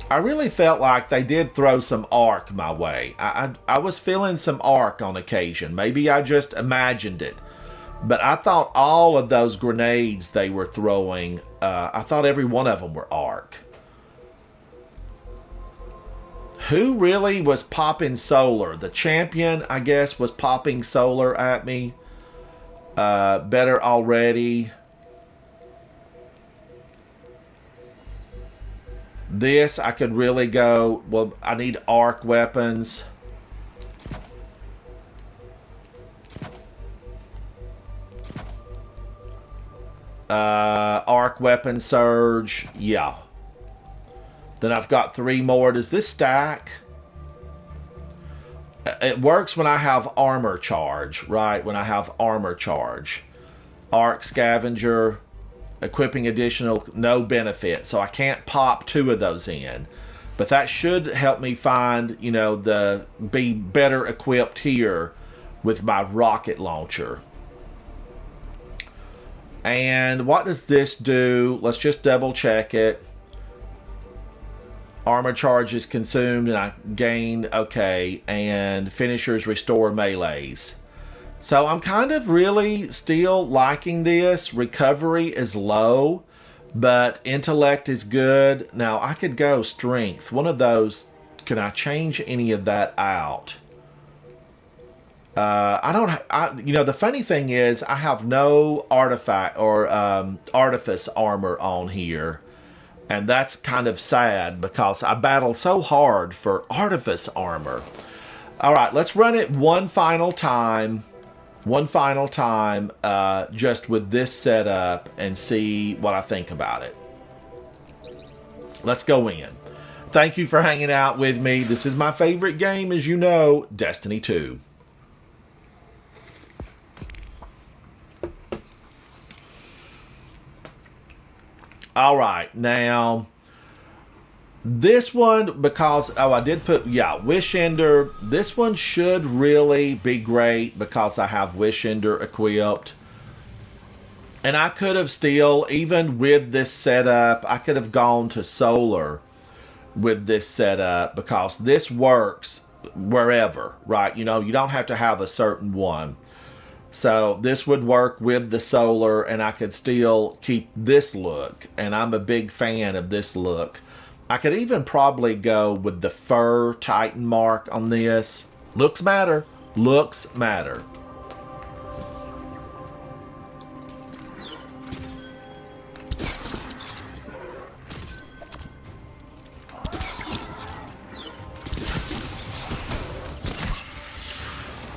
I really felt like they did throw some arc my way. I was feeling some arc on occasion. Maybe I just imagined it. But I thought all of those grenades they were throwing, I thought every one of them were arc. Who really was popping solar? The champion, I guess, was popping solar at me. Better already. This, I could really go, well, I need arc weapons. Arc weapon surge, yeah. Then I've got 3 more. Does this stack? It works when I have armor charge, right? When I have armor charge. Arc Scavenger, equipping additional, no benefit. So I can't pop 2 of those in. But that should help me find, be better equipped here with my rocket launcher. And what does this do? Let's just double check it. Armor charge is consumed and I gain, okay. And finishers restore melees. So I'm kind of really still liking this. Recovery is low, but intellect is good. Now I could go strength. One of those, can I change any of that out? The funny thing is I have no artifact or artifice armor on here. And that's kind of sad because I battle so hard for artifice armor. All right, let's run it one final time. Just with this setup and see what I think about it. Let's go in. Thank you for hanging out with me. This is my favorite game, as you know, Destiny 2. All right, now this one, because, I did put, Wish Ender. This one should really be great because I have Wish Ender equipped. And I could have still, even with this setup, I could have gone to solar with this setup because this works wherever, right? You don't have to have a certain one. So this would work with the solar and I could still keep this look. And I'm a big fan of this look. I could even probably go with the fur Titan mark on this. Looks matter. Looks matter.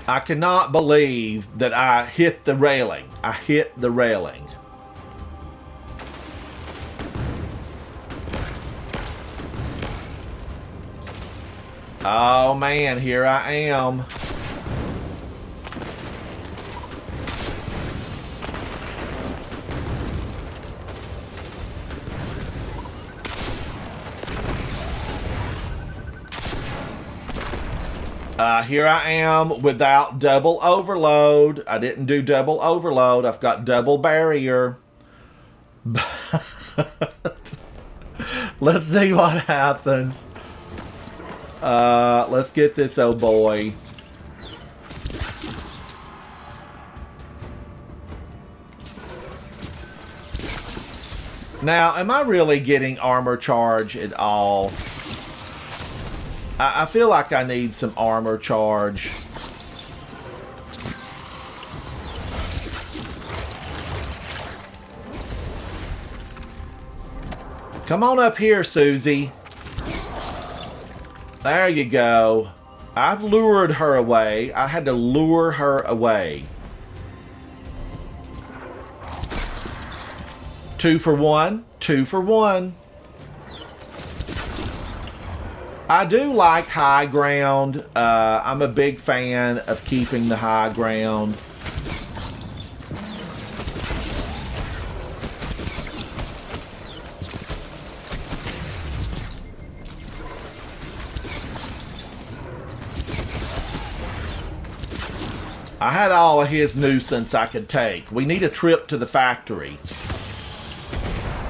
I cannot believe that I hit the railing. I hit the railing. Oh man, here I am. Here I am without double overload. I didn't do double overload. I've got double barrier. But let's see what happens. Let's get this old boy. Now, am I really getting armor charge at all? I feel like I need some armor charge. Come on up here, Susie. There you go. I lured her away. I had to lure her away. 2 for 1. 2 for 1. I do like high ground. I'm a big fan of keeping the high ground. I had all of his nuisance I could take. We need a trip to the factory.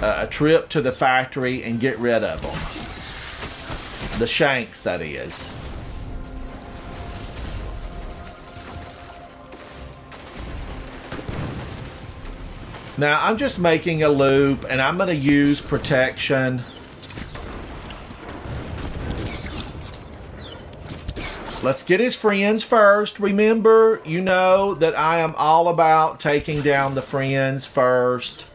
A trip to the factory and get rid of them. The shanks, that is. Now, I'm just making a loop, and I'm going to use protection. Let's get his friends first. Remember, you know that I am all about taking down the friends first.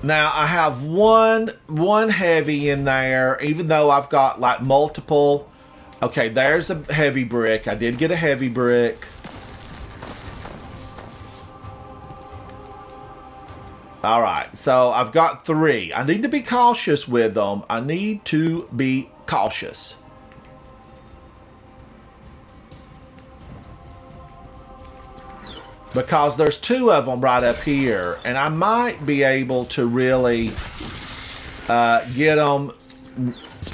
Now, I have one heavy in there, even though I've got like multiple. Okay, there's a heavy brick. I did get a heavy brick. All right, so I've got 3. I need to be cautious with them. I need to be cautious. Because there's 2 of them right up here, and I might be able to really get them.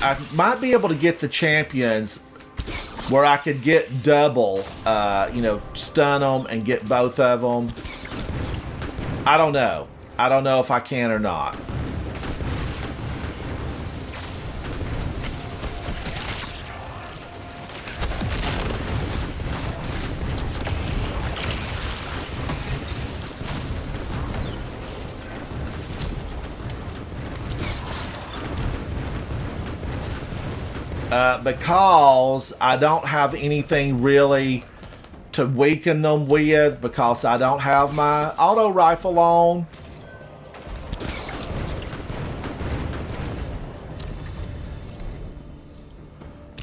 I might be able to get the champions where I could get double, you know, stun them and get both of them. I don't know. I don't know if I can or not. Because I don't have anything really to weaken them with, because I don't have my auto rifle on.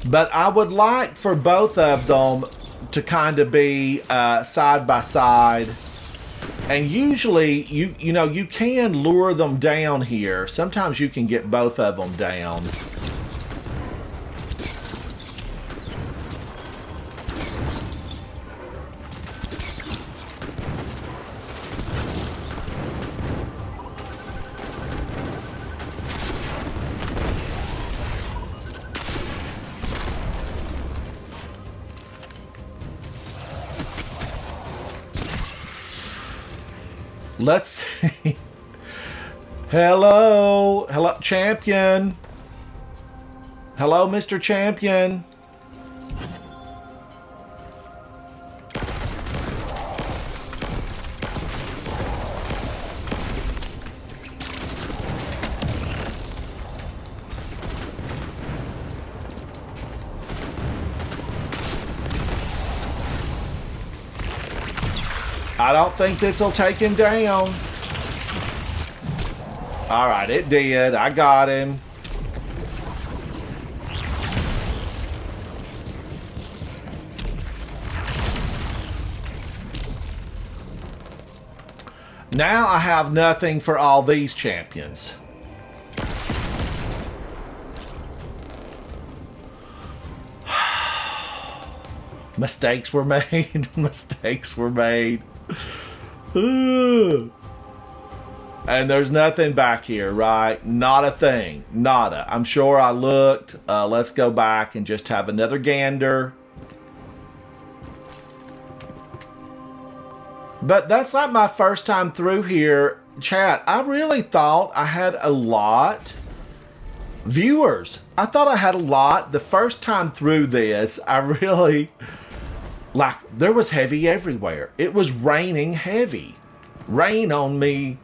But I would like for both of them to kind of be side by side. And usually, you know, you can lure them down here. Sometimes you can get both of them down. Let's see. Hello. Hello, champion. Hello, Mr. Champion. I don't think this will take him down. All right, it did. I got him. Now I have nothing for all these champions. Mistakes were made. Mistakes were made. And there's nothing back here, right? Not a thing. Nada. I'm sure I looked. Let's go back and just have another gander. But that's not my first time through here. Chat, I really thought I had a lot. Viewers, I thought I had a lot. The first time through this, I really Like, there was heavy everywhere. It was raining heavy. Rain on me.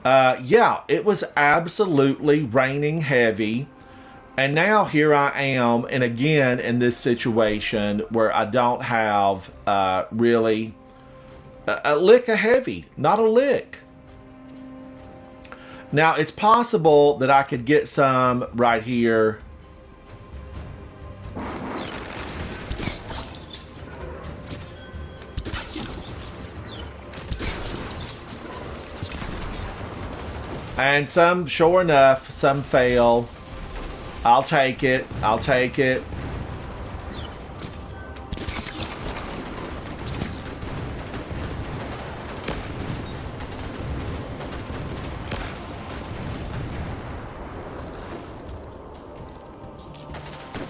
Yeah, it was absolutely raining heavy. And now here I am, and again in this situation where I don't have really a lick of heavy, not a lick. Now it's possible that I could get some right here. And some, sure enough, some fail. I'll take it. I'll take it.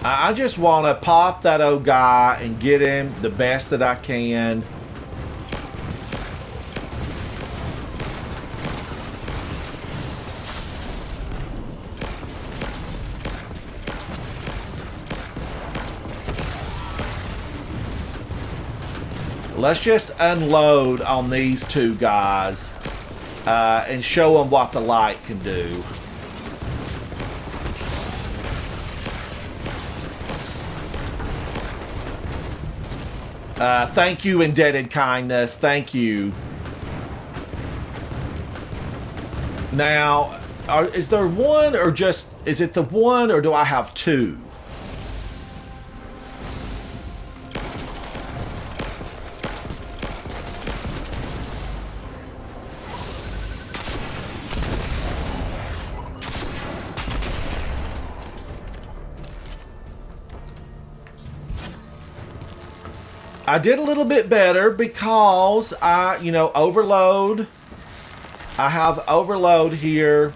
I just want to pop that old guy and get him the best that I can. Let's just unload on these two guys and show them what the light can do. Thank you, Indebted Kindness. Thank you. Now, is there one or just... Is it the one or do I have two? I did a little bit better because I, overload. I have overload here.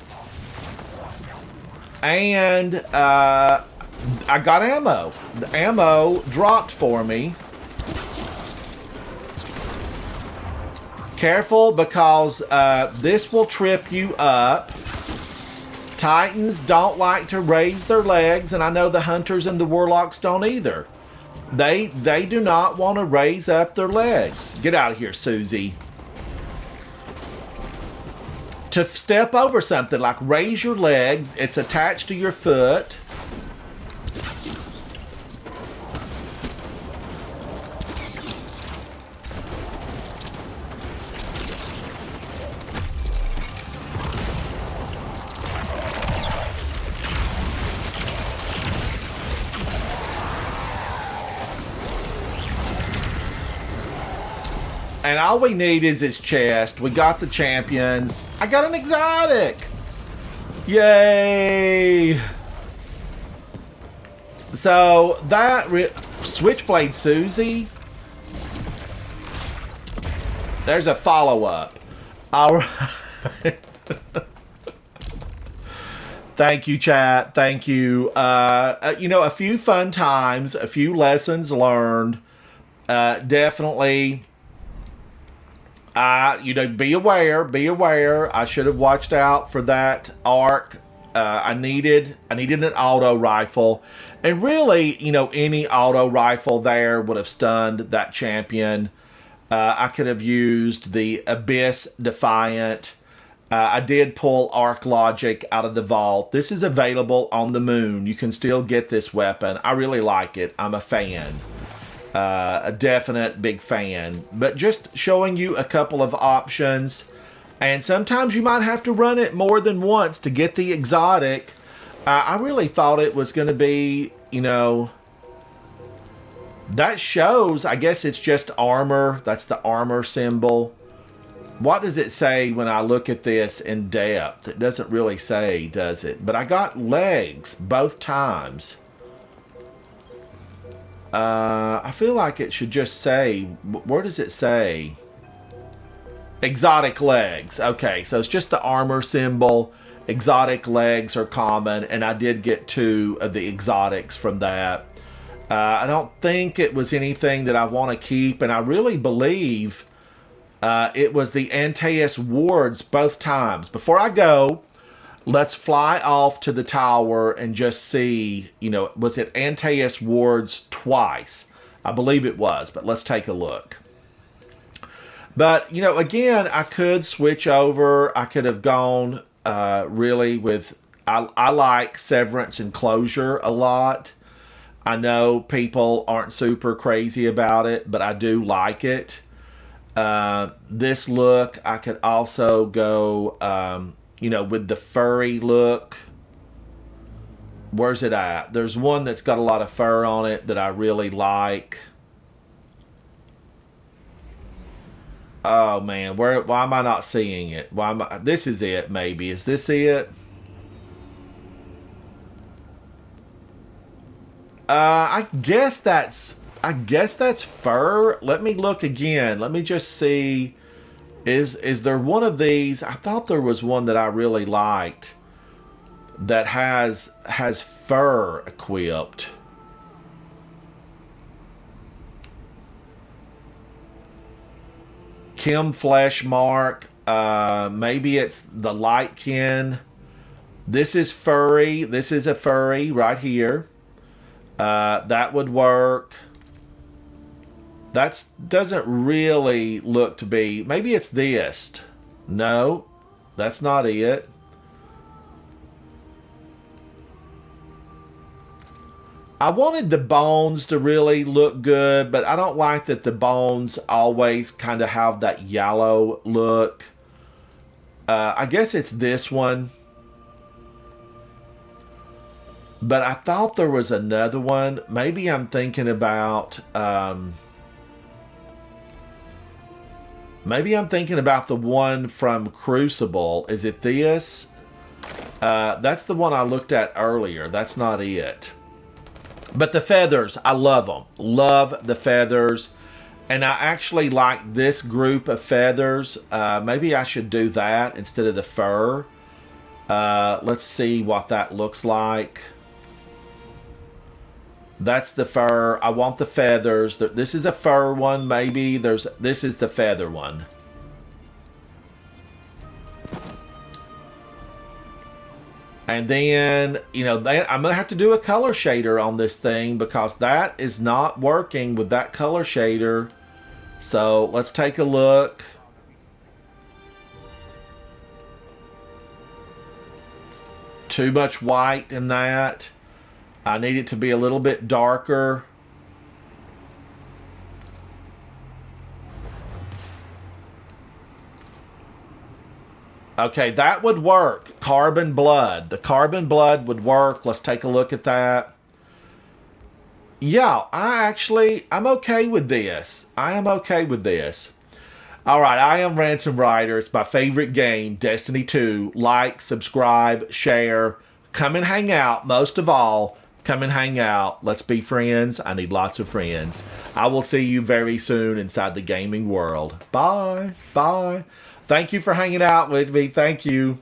And I got ammo. The ammo dropped for me. Careful because this will trip you up. Titans don't like to raise their legs, and I know the hunters and the warlocks don't either. They do not want to raise up their legs. Get out of here, Susie. To step over something, like raise your leg, it's attached to your foot. And all we need is his chest. We got the champions. I got an exotic. Yay. So that Switchblade Susie. There's a follow-up. All right. Thank you, chat. Thank you. A few fun times, a few lessons learned. Definitely... be aware. I should have watched out for that arc. I needed an auto rifle. And really, any auto rifle there would have stunned that champion. I could have used the Abyss Defiant. I did pull Arc Logic out of the vault. This is available on the moon. You can still get this weapon. I really like it. I'm a fan. A definite big fan, but just showing you a couple of options, and sometimes you might have to run it more than once to get the exotic. I really thought it was going to be, that shows, I guess it's just armor. That's the armor symbol. What does it say when I look at this in depth? It doesn't really say, does it? But I got legs both times. I feel like it should just say, where does it say? Exotic legs. Okay, so it's just the armor symbol. Exotic legs are common, and I did get 2 of the exotics from that. I don't think it was anything that I want to keep, and I really believe it was the Antaeus wards both times. Before I go, let's fly off to the tower and just see, was it Antaeus wards twice? I believe it was, but let's take a look. But, you know, again, I could switch over. I could have gone really with, I like Severance and Closure a lot. I know people aren't super crazy about it, but I do like it. This look, I could also go, you know, with the furry look. Where's it at? There's one that's got a lot of fur on it that I really like. Oh man, why am I not seeing it? This is it maybe. Is this it? I guess that's fur. Let me look again. Let me just see. Is there one of these? I thought there was one that I really liked that has fur equipped. Kim Flesh Mark. Maybe it's the Lightkin. This is furry. This is a furry right here. That would work. That doesn't really look to be. Maybe it's this. No, that's not it. I wanted the bones to really look good, but I don't like that the bones always kind of have that yellow look. I guess it's this one. But I thought there was another one. Maybe I'm thinking about... maybe I'm thinking about the one from Crucible. Is it this? That's the one I looked at earlier. That's not it. But the feathers, I love them. Love the feathers. And I actually like this group of feathers. Maybe I should do that instead of the fur. Let's see what that looks like. That's the fur. I want the feathers. This is a fur one, maybe. This is the feather one. And then, you know, I'm going to have to do a color shader on this thing because that is not working with that color shader. So let's take a look. Too much white in that. I need it to be a little bit darker. Okay, that would work. Carbon blood. The carbon blood would work. Let's take a look at that. Yeah, I'm okay with this. I am okay with this. All right, I am Ransom Rider. It's my favorite game, Destiny 2. Like, subscribe, share. Come and hang out. Most of all, come and hang out. Let's be friends. I need lots of friends. I will see you very soon inside the gaming world. Bye. Bye. Thank you for hanging out with me. Thank you.